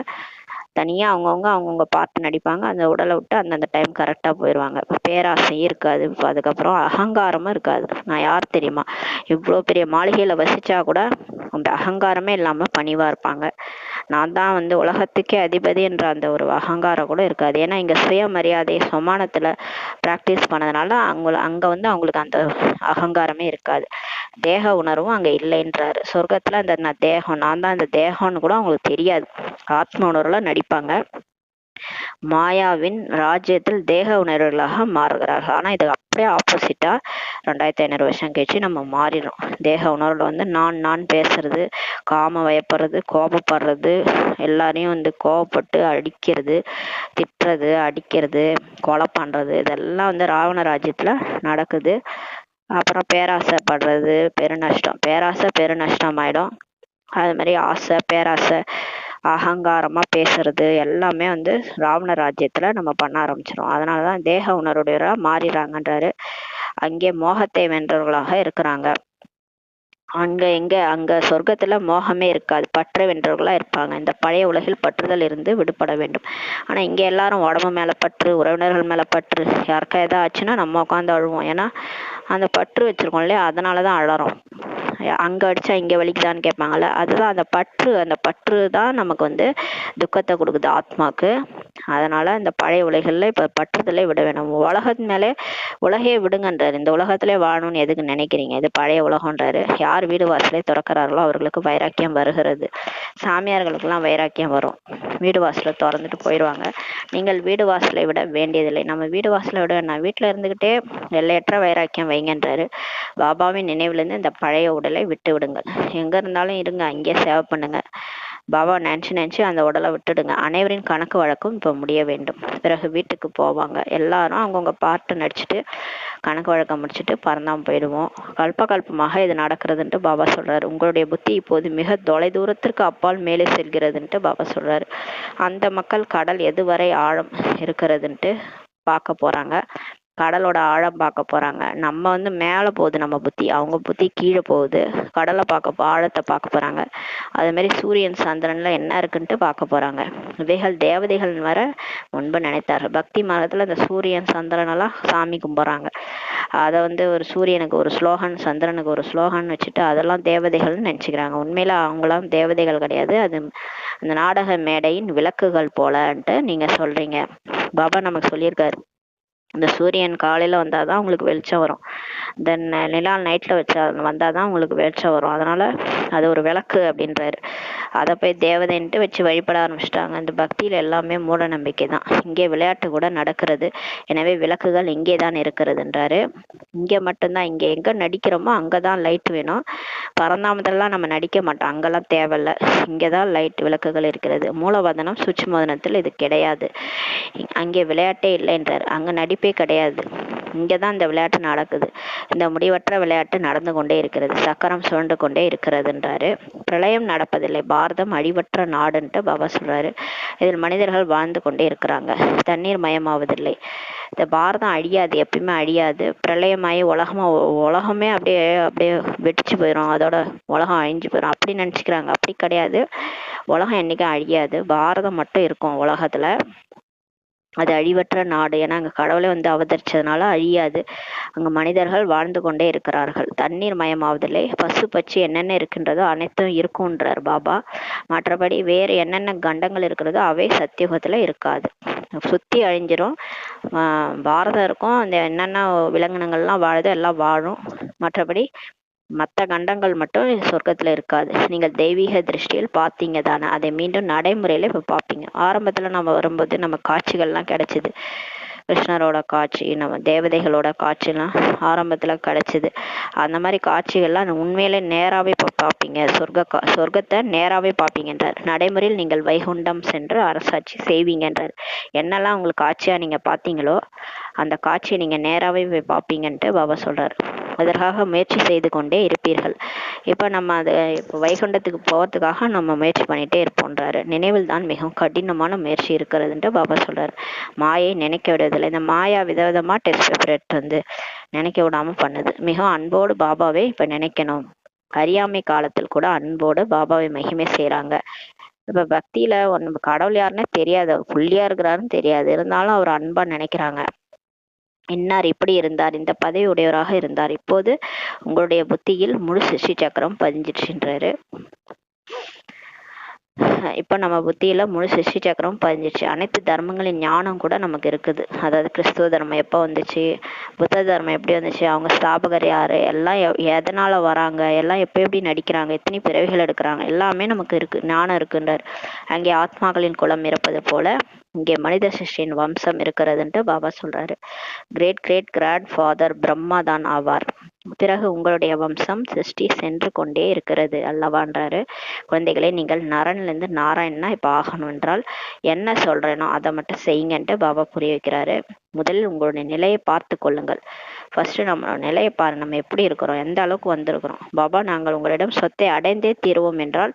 தனியா அவங்கவுங்க பார்த்து நடிப்பாங்க. அந்த உடலை விட்டு அந்தந்த டைம் கரெக்டா போயிடுவாங்க. பேராசையும் இருக்காது. அதுக்கப்புறம் அகங்காரமும் இருக்காது. நான் யார் தெரியுமா, இவ்வளோ பெரிய மாளிகையில வசிச்சா கூட அந்த அகங்காரமே இல்லாம பணிவா இருப்பாங்க. நான் தான் வந்து உலகத்துக்கே அதிபதி என்ற அந்த ஒரு அகங்காரம் கூட இருக்காது. ஏன்னா இங்க சுயமரியாதை சமானத்துல பிராக்டிஸ் பண்ணதுனால அங்க வந்து அவங்களுக்கு அந்த அகங்காரமே இருக்காது. தேக உணர்வும் அங்க இல்லைன்றாரு. சொர்க்கத்துல அந்த தேகம், நான் தான் இந்த தேகம்னு கூட அவங்களுக்கு தெரியாது. ஆத்ம உணர்வுல நடிப்பாங்க. மாயாவின் ராஜ்யத்தில் தேக உணர்வுகளாக மாறுகிறார்கள். ஆனா இது அப்படியே ஆப்போசிட்டா 2500 வருஷம் கழிச்சு நம்ம மாறிடும். தேக உணர்வுல வந்து நான் பேசுறது, காம வயப்படுறது, கோபப்படுறது, எல்லாரையும் வந்து கோபப்பட்டு அடிக்கிறது, திட்டுறது, அடிக்கிறது, கொலை பண்றது, இதெல்லாம் வந்து ராவண ராஜ்யத்துல நடக்குது. அப்புறம் பேராசைப்படுறது பேராசை பெருநஷ்டம் ஆயிடும். அது மாதிரி ஆசை, பேராசை, அகங்காரமா பேசுறது எல்லாமே வந்து ராவண ராஜ்யத்துல நம்ம பண்ண ஆரம்பிச்சிடும். அதனாலதான் தேக உணர்வுடையவரா மாறிடுறாங்கன்றாரு. அங்கே மோகத்தை வென்றவர்களாக இருக்கிறாங்க. அங்க சொர்க்கத்துல மோகமே இருக்காது, பற்ற வென்றவர்களா இருப்பாங்க. இந்த பழைய உலகில் பற்றுதல் இருந்து விடுபட வேண்டும். ஆனா இங்க எல்லாரும் உடம்பு மேல பற்று, உறவினர்கள் மேல பற்று, யாருக்கா ஏதாவது ஆச்சுன்னா நம்ம உட்காந்து அழுவோம். ஏன்னா அந்த பற்று வச்சிருக்கோம் இல்லையா, அதனாலதான் அழறோம். அங்க அடிச்சா இங்க வலிக்குதான்னு கேட்பாங்கல்ல, அதுதான் அந்த பற்று தான் நமக்கு வந்து துக்கத்தை கொடுக்குது ஆத்மாக்கு. அதனால இந்த பழைய உலகில் இப்ப பற்றுதலை விட வேணும். உலகத்து மேலே உலகையே விடுங்கன்றாரு. இந்த உலகத்திலே வாழணும்னு எதுக்கு நினைக்கிறீங்க, இது பழைய உலகம்ன்றாரு. யார் வீடு வாசலை திறக்கிறார்களோ அவர்களுக்கு வைராக்கியம் வருகிறது. சாமியார்களுக்கெல்லாம் வைராக்கியம் வரும், வீடு வாசலை திறந்துட்டு போயிடுவாங்க. நீங்கள் வீடு வாசலை விட வேண்டியதில்லை. நம்ம வீடு வாசலை விட நான் வீட்டுல இருந்துகிட்டே எல்லையற்ற வைராக்கியம் வைங்கன்றாரு. பாபாவின் நினைவுலேருந்து இந்த பழைய உடலை விட்டு விடுங்கள். எங்க இருந்தாலும் இருங்க, அங்கேயே சேவை பண்ணுங்க. பாபா நினச்சி அந்த உடலை விட்டுடுங்க. அனைவரின் கணக்கு வழக்கும் இப்போ முடிய வேண்டும். பிறகு வீட்டுக்கு போவாங்க. எல்லாரும் அவங்கவுங்க பாட்டு நடிச்சுட்டு கணக்கு வழக்கம் முடிச்சுட்டு பறந்தாம போயிடுவோம். கல்பமாக இது நடக்கிறதுன்ட்டு பாபா சொல்றாரு. உங்களுடைய புத்தி இப்போது மிக தொலைதூரத்திற்கு அப்பால் மேலே செல்கிறதுன்ட்டு பாபா சொல்றாரு. அந்த மக்கள் கடல் எதுவரை ஆழம் இருக்கிறதுன்ட்டு பார்க்க போறாங்க. கடலோட ஆழம் பார்க்க போறாங்க. நம்ம மேலே போகுது நம்ம புத்தி, அவங்க புத்தி கீழே போகுது. கடலை ஆழத்தை பார்க்க போறாங்க. அதே மாதிரி சூரியன் சந்திரன்ல என்ன இருக்குன்ட்டு பார்க்க போறாங்க. இவைகள் தேவதைகள் வர முன்பு நினைத்தார்கள். பக்தி மார்க்கத்துல இந்த சூரியன் சந்திரன் எல்லாம் சாமி கும்பிட்றாங்க. அதை ஒரு சூரியனுக்கு ஒரு ஸ்லோகன், சந்திரனுக்கு ஒரு ஸ்லோகன் வச்சுட்டு அதெல்லாம் தேவதைகள்னு நினைச்சுக்கிறாங்க. உண்மையில அவங்களாம் தேவதைகள் கிடையாது. அது அந்த நாடக மேடையின் விளக்குகள் போலன்ட்டு நீங்க சொல்றீங்க. பாபா நமக்கு சொல்லியிருக்காரு, இந்த சூரியன் காலையில் வந்தால் தான் உங்களுக்கு வெளிச்சம் வரும். தென் நிலா நைட்டில் வச்சா வந்தால் தான் உங்களுக்கு வெளிச்சம் வரும். அதனால் அது ஒரு விளக்கு அப்படின்றாரு. அதை போய் தேவதைன்ட்டு வச்சு வழிபட ஆரம்பிச்சிட்டாங்க. இந்த பக்தியில் எல்லாமே மூட நம்பிக்கை தான். இங்கே விளையாட்டு கூட நடக்கிறது. எனவே விளக்குகள் இங்கே தான் இருக்கிறதுன்றாரு. இங்கே மட்டும்தான், இங்கே எங்கே நடிக்கிறோமோ அங்கே தான் லைட் வேணும். பரந்தாமதெல்லாம் நம்ம நடிக்க மாட்டோம், அங்கெல்லாம் தேவையில்லை. இங்கே தான் லைட் விளக்குகள் இருக்கிறது. மூலவதனம் சூட்சுமவதனத்தில் இது கிடையாது. அங்கே விளையாட்டே இல்லைன்றார். அங்கே நடிப்பே கிடையாது. இங்கே தான் இந்த விளையாட்டு நடக்குது. இந்த முடிவற்ற விளையாட்டு நடந்து கொண்டே இருக்கிறது. சக்கரம் சுழண்டு கொண்டே இருக்கிறதுன்றாரு. பிரளயம் நடப்பதில்லை. பாரதம் அழிவற்ற நாடுன்ட்டு பாபா சொல்றாரு. இதில் மனிதர்கள் வாழ்ந்து கொண்டே இருக்கிறாங்க. தண்ணீர் மயமாவதில்லை. இந்த பாரதம் அழியாது, எப்பயுமே அழியாது. பிரளயமாயி உலகமே அப்படியே அப்படியே வெடிச்சு போயிடும். அதோட உலகம் அழிஞ்சு போயிடும் அப்படி நினச்சிக்கிறாங்க. அப்படி கிடையாது. உலகம் என்னைக்கும் அழியாது. பாரதம் மட்டும் இருக்கும் உலகத்துல. அது அழிவற்ற நாடு. ஏன்னா அங்கே கடவுளே அவதரிச்சதுனால அழியாது. அங்கே மனிதர்கள் வாழ்ந்து கொண்டே இருக்கிறார்கள். தண்ணீர் மயமாவதில்லை. பசு பட்சி என்னென்ன இருக்கின்றதோ அனைத்தும் இருக்குன்றார் பாபா. மற்றபடி வேறு என்னென்ன கண்டங்கள் இருக்கிறதோ அவை சத்தியுகத்துல இருக்காது. சுத்தி அழிஞ்சிரும். பாரதம் இருக்கும். அந்த என்னென்ன விலங்கினங்கள்லாம் வாழுதோ எல்லாம் வாழும். மற்றபடி மற்ற கண்டங்கள் மட்டும் சொர்க்கத்துல இருக்காது. நீங்கள் தெய்வீக திருஷ்டியில் பார்த்தீங்க தானே, அதை மீண்டும் நடைமுறையில இப்ப பார்ப்பீங்க. ஆரம்பத்துல நம்ம வரும்போது நம்ம காட்சிகள்லாம் கிடைச்சிது. கிருஷ்ணரோட காட்சி, நம்ம தேவதைகளோட காட்சிலாம் ஆரம்பத்துல கிடைச்சிது. அந்த மாதிரி காட்சிகள்லாம் உண்மையிலே நேராவே பார்ப்பீங்க. சொர்க்கத்தை நேராவே பார்ப்பீங்கன்றார். நடைமுறையில் நீங்கள் வைகுண்டம் சென்று அரசாட்சி செய்வீங்கன்றார். என்னெல்லாம் உங்களுக்கு காட்சியா நீங்க பார்த்தீங்களோ அந்த காட்சியை நீங்க நேராவே போய் பார்ப்பீங்கன்ட்டு பாபா சொல்றாரு. அதற்காக முயற்சி செய்து கொண்டே இருப்பீர்கள். இப்போ நம்ம இப்போ வைகுண்டத்துக்கு போகிறதுக்காக நம்ம முயற்சி பண்ணிட்டே இருப்போன்றாரு. நினைவில் தான் மிகவும் கடினமான முயற்சி இருக்கிறதுன்ட்டு பாபா சொல்றாரு. மாயை நினைக்க விடுவதில்லை. இந்த மாயா விதவிதமா டெஸ்ட் பேப்பர் நினைக்க விடாம பண்ணுது. மிகவும் அன்போடு பாபாவை இப்ப நினைக்கணும். அறியாமை காலத்தில் கூட அன்போடு பாபாவை மகிமை செய்யறாங்க. இப்ப பக்தியில நம்ம கடவுள் யாருன்னே தெரியாது, புள்ளியா இருக்கிறாருன்னு தெரியாது, இருந்தாலும் அவர் அன்பா நினைக்கிறாங்க. இன்னார் இப்படி இருந்தார், இந்த பதவி உடையவராக இருந்தார். இப்போது உங்களுடைய புத்தியில் முழு சிருஷ்டி சக்கரம் பதிஞ்சிடுச்சுன்றாரு. இப்போ நம்ம புத்தியில முழு சிருஷ்டி சக்கரம் பதிஞ்சிச்சு. அனைத்து தர்மங்களின் ஞானம் கூட நமக்கு இருக்குது. அதாவது கிறிஸ்துவ தர்மம் எப்போ வந்துச்சு, புத்த தர்மம் எப்படி வந்துச்சு, அவங்க ஸ்தாபகர் யாரு, எல்லாம் எதனால வராங்க, எல்லாம் எப்படி நடிக்கிறாங்க, எத்தனை பிறவிகள் எடுக்கிறாங்க, எல்லாமே நமக்கு இருக்கு, ஞானம் இருக்குன்றார். அங்கே ஆத்மாக்களின் குலம் இருப்பது போல இங்கே மனித சிருஷ்டியின் வம்சம் இருக்கிறதுன்ட்டு பாபா சொல்றாரு. Great great grandfather Brahma தான் ஆவார். பிறகு உங்களுடைய வம்சம் சிருஷ்டி சென்று கொண்டே இருக்கிறது அல்லவான்றாரு. குழந்தைகளே, நீங்கள் நரன்லேருந்து நாராயணனா இப்போ ஆகணும் என்றால் என்ன சொல்றேனோ அதை மட்டும் செய்யுங்கன்ட்டு பாபா புரிய வைக்கிறாரு. முதலில் உங்களுடைய நிலையை பார்த்து கொள்ளுங்கள். ஃபர்ஸ்ட் நம்மளோட நிலையை பாரு, நம்ம எப்படி இருக்கிறோம், எந்த அளவுக்கு வந்திருக்கிறோம். பாபா, நாங்கள் உங்களிடம் சொத்தை அடைந்தே தீருவோம் என்றால்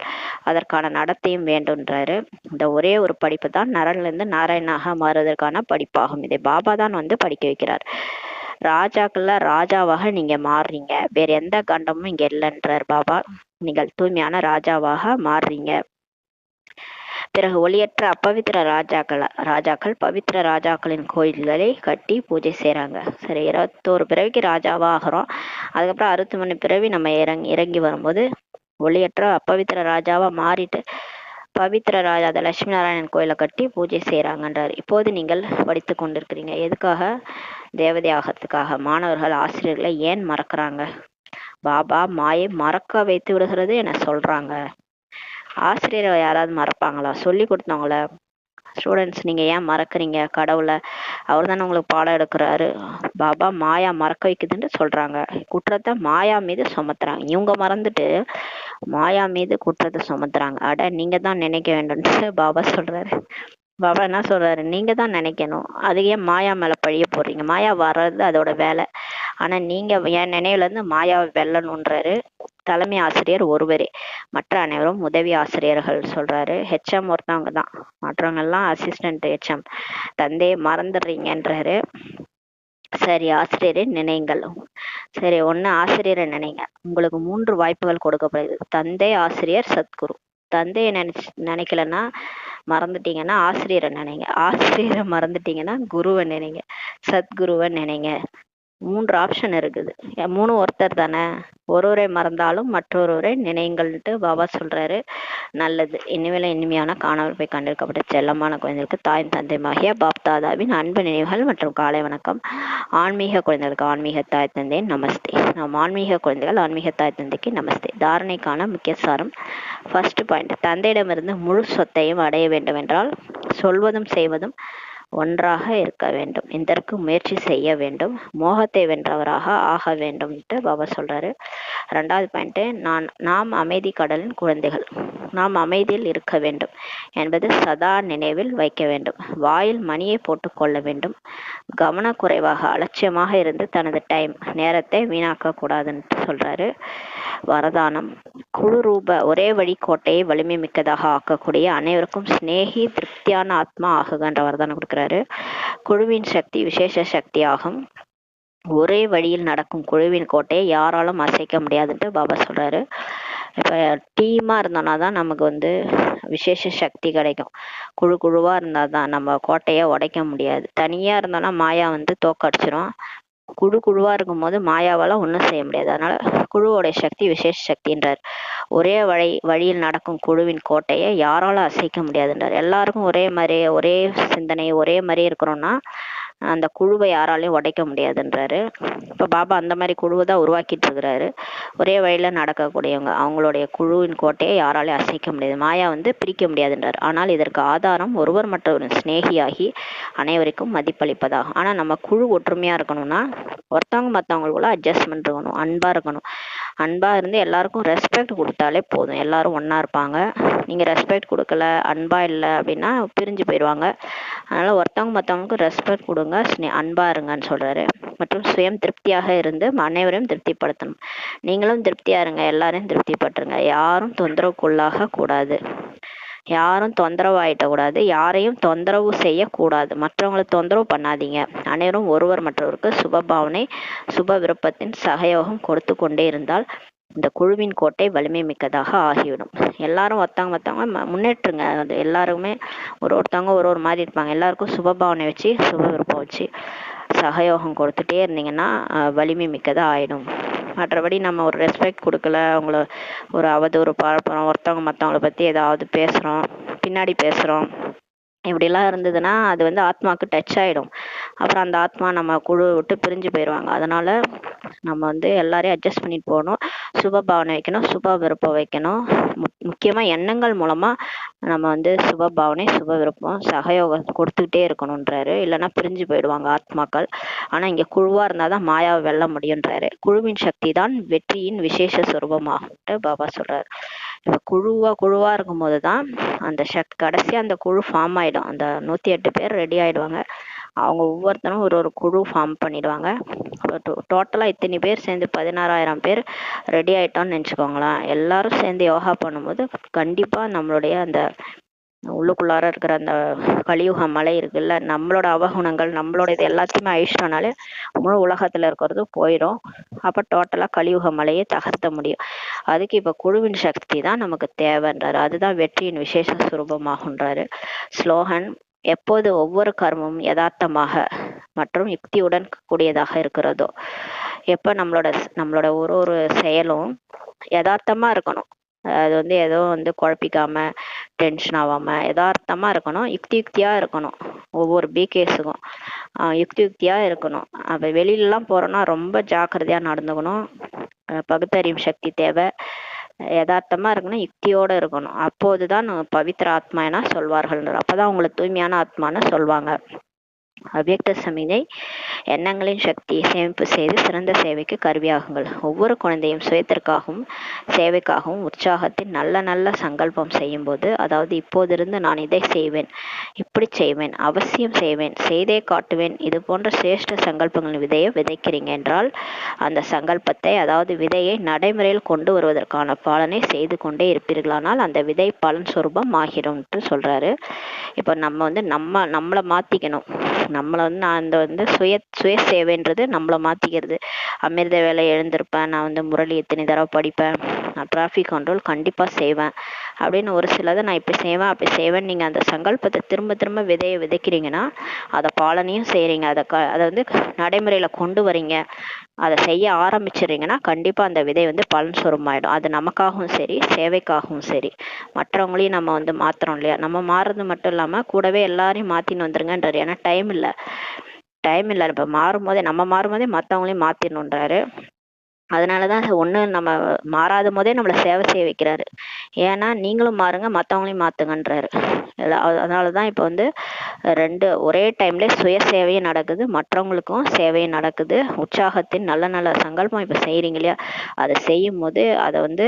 அதற்கான நடத்தையும் வேண்டுன்றாரு. இந்த ஒரே ஒரு படிப்பு தான் நரன்லேருந்து நாராயணாக மாறுவதற்கான படிப்பாகும். இதை பாபா தான் படிக்க வைக்கிறார். ராஜாக்கள்ல ராஜாவாக நீங்க மாறுறீங்க. வேற எந்த கண்டமும் இங்க இல்லைன்றார் பாபா. நீங்கள் தூய்மையான ராஜாவாக மாறுறீங்க. பிறகு ஒளியற்ற அப்பவித்திர ராஜாக்கள் பவித்திர ராஜாக்களின் கோயில்களை கட்டி பூஜை செய்யறாங்க. சரி, 21 பிறவிக்கு ராஜாவா ஆகிறோம். அதுக்கப்புறம் 63 பிறவி நம்ம இறங்கி வரும்போது ஒளியற்ற அப்பவித்திர ராஜாவா மாறிட்டு பவித்திர ராஜா லட்சுமி நாராயணன் கோயிலை கட்டி பூஜை செய்யறாங்கன்றார். இப்போது நீங்கள் படித்து கொண்டிருக்கிறீங்க. எதுக்காக? தேவதை ஆகிறதுக்காக. மாணவர்கள் ஆசிரியர்களை ஏன் மறக்கிறாங்க? பாபா மாயை மறக்க வைத்து விடுகிறது என சொல்றாங்க. ஆசிரியரை யாராவது மறப்பாங்களா? சொல்லி கொடுத்தவங்கள ஸ்டூடெண்ட்ஸ் நீங்க ஏன் மறக்கிறீங்க கடவுளை? அவர் தானே உங்களுக்கு பாடம் எடுக்கிறாரு. பாபா மாயா மறக்க வைக்குதுன்னு சொல்றாங்க. குற்றத்தை மாயா மீது சுமத்துறாங்க. இவங்க மறந்துட்டு மாயா மீது குற்றத்தை சுமத்துறாங்க. அட நீங்க தான் நினைக்க வேண்டும்னு பாபா சொல்றாரு. பாபா என்ன சொல்றாரு, நீங்க தான் நினைக்கணும், அது ஏன் மாயா மேல பழிய போடுறீங்க? மாயா வர்றது அதோட வேலை, ஆனா நீங்க என் நினைவுல இருந்து மாயாவை வெல்லணுன்றாரு. தலைமை ஆசிரியர் ஒருவரே, மற்ற அனைவரும் உதவி ஆசிரியர்கள் சொல்றாரு. ஹெச்எம் ஒருத்தவங்க தான், மற்றவங்க எல்லாம் அசிஸ்டன்ட் ஹெச்எம். தந்தையை மறந்துடுறீங்கன்றாரு. சரி ஆசிரியரை நினைங்கள். சரி, ஒண்ணு ஆசிரியரை நினைங்க. உங்களுக்கு 3 வாய்ப்புகள் கொடுக்கப்படுது. தந்தை, ஆசிரியர், சத்குரு. தந்தையை நினைக்கலன்னா மறந்துட்டீங்கன்னா ஆசிரியரை நினைங்க. ஆசிரியரை மறந்துட்டீங்கன்னா குருவை நினைங்க, சத்குருவை நினைங்க. 3 ஆப்ஷன் இருக்குது. 3 ஒருத்தர் தானே, ஒருவரை மறந்தாலும் மற்றொருவரை நினைங்கள்ட்டு பாபா சொல்றாரு. நல்லது. இனிமேல இனிமையான காணாமல் போய் கண்டிருக்கப்பட்ட செல்லமான குழந்தைகளுக்கு தாயின் தந்தைமாகிய பாப் தாதாவின் அன்பு நினைவுகள் மற்றும் காலை வணக்கம். ஆன்மீக குழந்தைகளுக்கு ஆன்மீக தாய் தந்தை நமஸ்தே. நாம் ஆன்மீக குழந்தைகள் ஆன்மீக தாய் தந்தைக்கு நமஸ்தே. தாரணைக்கான முக்கிய சாரம். ஃபர்ஸ்ட் பாயிண்ட், தந்தையிடமிருந்து முழு சொத்தையும் அடைய வேண்டும் என்றால் சொல்வதும் செய்வதும் ஒன்றாக இருக்க வேண்டும். இதற்கு முயற்சி செய்ய வேண்டும். மோகத்தை வென்றவராக ஆக வேண்டும்ட்டு பாபா சொல்றாரு. 2வது பாயிண்ட், நாம் அமைதி கடலின் குழந்தைகள். நாம் அமைதியில் இருக்க வேண்டும் என்பது சதா நினைவில் வைக்க வேண்டும். வாயில் மணியை போட்டுக் கொள்ள வேண்டும். கவனக்குறைவாக அலட்சியமாக இருந்து தனது நேரத்தை வீணாக்க கூடாதுன்னு சொல்றாரு. வரதானம், குழு ரூப ஒரே வழி கோட்டையை வலிமை மிக்கதாக ஆக்கக்கூடிய அனைவருக்கும் சிநேகி திருப்தியான ஆத்மா ஆகுகன்ற வரதானம் கொடுக்கிறாரு. குழுவின் சக்தி விசேஷ சக்தி ஆகும். ஒரே வழியில் நடக்கும் குழுவின் கோட்டையை யாராலும் அசைக்க முடியாதுன்ட்டு பாபா சொல்றாரு. இப்ப டீமா இருந்தோம்னா தான் நமக்கு விசேஷ சக்தி கிடைக்கும். குழுவா இருந்தாதான் நம்ம கோட்டையை உடைக்க முடியாது. தனியா இருந்தோம்னா மாயா தோக்கடிச்சிரும். குழுவா இருக்கும் போது மாயாவால ஒன்றும் செய்ய முடியாது. அதனால குழுவோடைய சக்தி விசேஷ சக்தின்றார். ஒரே வழியில் நடக்கும் குழுவின் கோட்டையை யாராலும் அசைக்க முடியாதுன்றார். எல்லாருக்கும் ஒரே மாதிரி ஒரே சிந்தனை ஒரே மாதிரி இருக்கிறோம்னா அந்த குழுவை யாராலையும் உடைக்க முடியாதுன்றாரு. இப்ப பாபா அந்த மாதிரி குழுவை தான் உருவாக்கிட்டு இருக்கிறாரு. ஒரே வழியில நடக்கக்கூடியவங்க, அவங்களுடைய குழுவின் கோட்டையை யாராலையும் அசைக்க முடியாது. மாயா பிரிக்க முடியாதுன்றார். ஆனால் இதற்கு ஆதாரம் ஒருவர் மற்றொரு சிநேகியாகி அனைவருக்கும் மதிப்பளிப்பதாகும். ஆனா நம்ம குழு ஒற்றுமையா இருக்கணும்னா ஒருத்தவங்க மற்றவங்களுக்குள்ள அட்ஜஸ்ட்மெண்ட் இருக்கணும், அன்பா இருக்கணும். அன்பா இருந்து எல்லாருக்கும் ரெஸ்பெக்ட் கொடுத்தாலே போதும், எல்லாரும் ஒன்னா இருப்பாங்க. நீங்க ரெஸ்பெக்ட் கொடுக்கல, அன்பா இல்லை அப்படின்னா பிரிஞ்சு போயிடுவாங்க. அதனால ஒருத்தவங்க மற்றவங்களுக்கு ரெஸ்பெக்ட் கொடுங்க, அன்பா இருங்கன்னு சொல்றாரு. மற்றும் சுயம் திருப்தியாக இருந்து அனைவரையும் திருப்திப்படுத்தணும். நீங்களும் திருப்தியா இருங்க, எல்லாரையும் திருப்திப்பட்டுருங்க. யாரும் தொந்தரவுக்குள்ளாக கூடாது, யாரும் தொந்தரவு ஆயிட்டக்கூடாது, யாரையும் தொந்தரவு செய்யக்கூடாது, மற்றவங்களை தொந்தரவு பண்ணாதீங்க. அனைவரும் ஒருவர் மற்றவருக்கு சுபபாவனை சுப விருப்பத்தின் சகயோகம் கொடுத்து கொண்டே இருந்தால் இந்த குழுவின் கோட்டை வலிமை மிக்கதாக ஆகிவிடும். எல்லாரும் மற்றவங்க முன்னேற்றுங்க. அது எல்லாருமே ஒருத்தவங்க ஒரு மாதிரி இருப்பாங்க. எல்லாருக்கும் சுபபாவனை வச்சு சுப விருப்பம் வச்சு சகயோகம் கொடுத்துட்டே இருந்தீங்கன்னா வலிமை மிக்கதாக ஆயிடும். மற்றபடி நம்ம ஒரு ரெஸ்பெக்ட் கொடுக்கல, அவங்கள ஒரு அவதூறு பார்ப்போம், ஒருத்தவங்க மற்றவங்கள பற்றி ஏதாவது பேசுகிறோம், பின்னாடி பேசுகிறோம், இப்படிலாம் இருந்ததுன்னா அது ஆத்மாவுக்கு டச் ஆகிடும். அப்புறம் அந்த ஆத்மா நம்ம குழு விட்டு பிரிஞ்சு போயிடுவாங்க. அதனால நம்ம எல்லாரையும் அட்ஜஸ்ட் பண்ணிட்டு போகணும். சுப பாவனை வைக்கணும், சுப விருப்பம் வைக்கணும். முக்கியமாக எண்ணங்கள் மூலமாக நம்ம சுப பாவனை சுப விருப்பம் சகயோகம் கொடுத்துக்கிட்டே இருக்கணுன்றாரு. இல்லைன்னா பிரிஞ்சு போயிடுவாங்க ஆத்மாக்கள். ஆனால் இங்கே குழுவாக இருந்தால் தான் மாயாவை வெல்ல முடியுன்றாரு. குழுவின் சக்தி தான் வெற்றியின் விசேஷ சொரூபமாகட்டு பாபா சொல்றாரு. இப்போ குழுவா இருக்கும்போது தான் அந்த கடைசியாக அந்த குழு ஃபார்ம் ஆகிடும். அந்த 108 பேர் ரெடி ஆகிடுவாங்க. அவங்க ஒவ்வொருத்தரும் ஒரு குழு ஃபார்ம் பண்ணிடுவாங்க. டோட்டலாக இத்தனை பேர் சேர்ந்து 16,000 பேர் ரெடி ஆகிட்டோம்னு நினச்சிக்கோங்களேன். எல்லாரும் சேர்ந்து யோகா பண்ணும்போது கண்டிப்பாக நம்மளுடைய அந்த உள்ளுக்குள்ளார இருக்கிற அந்த கலியுக மலை இருக்குல்ல, நம்மளோட அவகுணங்கள் நம்மளோட இது எல்லாத்தையுமே அழிச்சிட்டோம்னாலே முழு உலகத்துல இருக்கிறது போயிடும். அப்ப டோட்டலா கலியுக மலையை தகர்த்த முடியும். அதுக்கு இப்ப குழுவின் சக்தி தான் நமக்கு தேவைன்றாரு. அதுதான் வெற்றியின் விசேஷ சுரூபமாகுன்றாரு. ஸ்லோகன், எப்போது ஒவ்வொரு கர்மமும் யதார்த்தமாக மற்றும் யுக்தியுடன் கூடியதாக இருக்கிறதோ, எப்ப நம்மளோட ஒரு செயலும் யதார்த்தமா இருக்கணும். அது ஏதோ குழப்பிக்காம டென்ஷன் ஆகாம யதார்த்தமா இருக்கணும், யுக்தியா இருக்கணும். ஒவ்வொரு பிகேஸுக்கும் யுக்தியா இருக்கணும். அப்ப வெளியிலலாம் போறோம்னா ரொம்ப ஜாக்கிரதையா நடந்துக்கணும். பகுத்தறியும் சக்தி தேவை. யதார்த்தமா இருக்கணும், யுக்தியோட இருக்கணும். அப்போதுதான் பவித்திர ஆத்மா என சொல்வார்கள். அப்பதான் உங்களை தூய்மையான ஆத்மான்னு சொல்வாங்க. அவ்யக்த சமிகை எண்ணங்களின் சக்தியை சேமிப்பு செய்து சிறந்த சேவைக்கு கருவியாகுங்கள். ஒவ்வொரு குழந்தையும் சுயத்திற்காகவும் சேவைக்காகவும் உற்சாகத்தின் நல்ல நல்ல சங்கல்பம் செய்யும்போது, அதாவது இப்போதிருந்து நான் இதை செய்வேன், இப்படி செய்வேன், அவசியம் செய்வேன், செய்தே காட்டுவேன், இது போன்ற சிரேஷ்ட சங்கல்பங்களின் விதையை விதைக்கிறீங்க என்றால் அந்த சங்கல்பத்தை, அதாவது விதையை நடைமுறையில் கொண்டு வருவதற்கான பலனை செய்து கொண்டே இருப்பீர்களானால் அந்த விதை பலன் சொரூபம் ஆகிரும்ட்டு சொல்றாரு. இப்போ நம்ம வந்து நம்மளை மாத்திக்கணும். நம்மளை வந்து நான் இந்த சுய சேவைன்றது நம்மளை மாத்திக்கிறது. அமிர்த வேலை எழுந்திருப்பேன், நான் வந்து முரளி எத்தனை தடவை படிப்பேன், நான் டிராஃபிக் கண்ட்ரோல் கண்டிப்பாக செய்வேன் அப்படின்னு ஒரு சிலதை நான் இப்படி செய்வேன் அப்படி செய்வேன். நீங்கள் அந்த சங்கல்பத்தை திரும்ப திரும்ப விதையை விதைக்கிறீங்கன்னா அதை பாலனையும் செய்கிறீங்க, அதை வந்து நடைமுறையில் கொண்டு வரீங்க, அதை செய்ய ஆரம்பிச்சிடுறீங்கன்னா கண்டிப்பாக அந்த விதை வந்து பலன் சுரமாயிடும். அது நமக்காகவும் சரி, சேவைக்காகவும் சரி, மற்றவங்களையும் நம்ம வந்து மாற்றுறோம் இல்லையா, நம்ம மாறுறது மட்டும் இல்லாமல் கூடவே எல்லாரையும் மாற்றின்னு வந்துருங்கன்றாரு. ஏன்னா டைம் இல்லை இப்போ மாறும்போதே நம்ம மாறும்போதே மற்றவங்களையும் மாற்றிடணுன்றாரு. அதனாலதான் ஒண்ணு நம்ம மாறாத போதே நம்மளை சேவை செய்ய வைக்கிறாரு. ஏன்னா நீங்களும் மாறுங்க, மற்றவங்களையும் மாத்துங்கன்றாரு. அதனாலதான் இப்போ வந்து ஒரே டைம்ல சுய சேவையும் நடக்குது, மற்றவங்களுக்கும் சேவையும் நடக்குது. உற்சாகத்தின் நல்ல நல்ல சங்கல்பம் இப்ப செய்யறீங்க இல்லையா, அதை செய்யும் போது அதை வந்து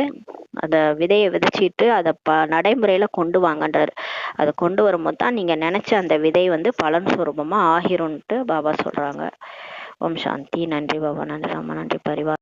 அந்த விதையை விதைச்சிட்டு அதை நடைமுறையில கொண்டு வாங்கன்றாரு. அதை கொண்டு வரும்போது தான் நீங்க நினைச்ச அந்த விதை வந்து பலன் சுரூபமா ஆகிரும்ட்டு பாபா சொல்றாங்க. ஓம் சாந்தி. நன்றி பாபா, நன்றி ராமா, நன்றி பரிவார்.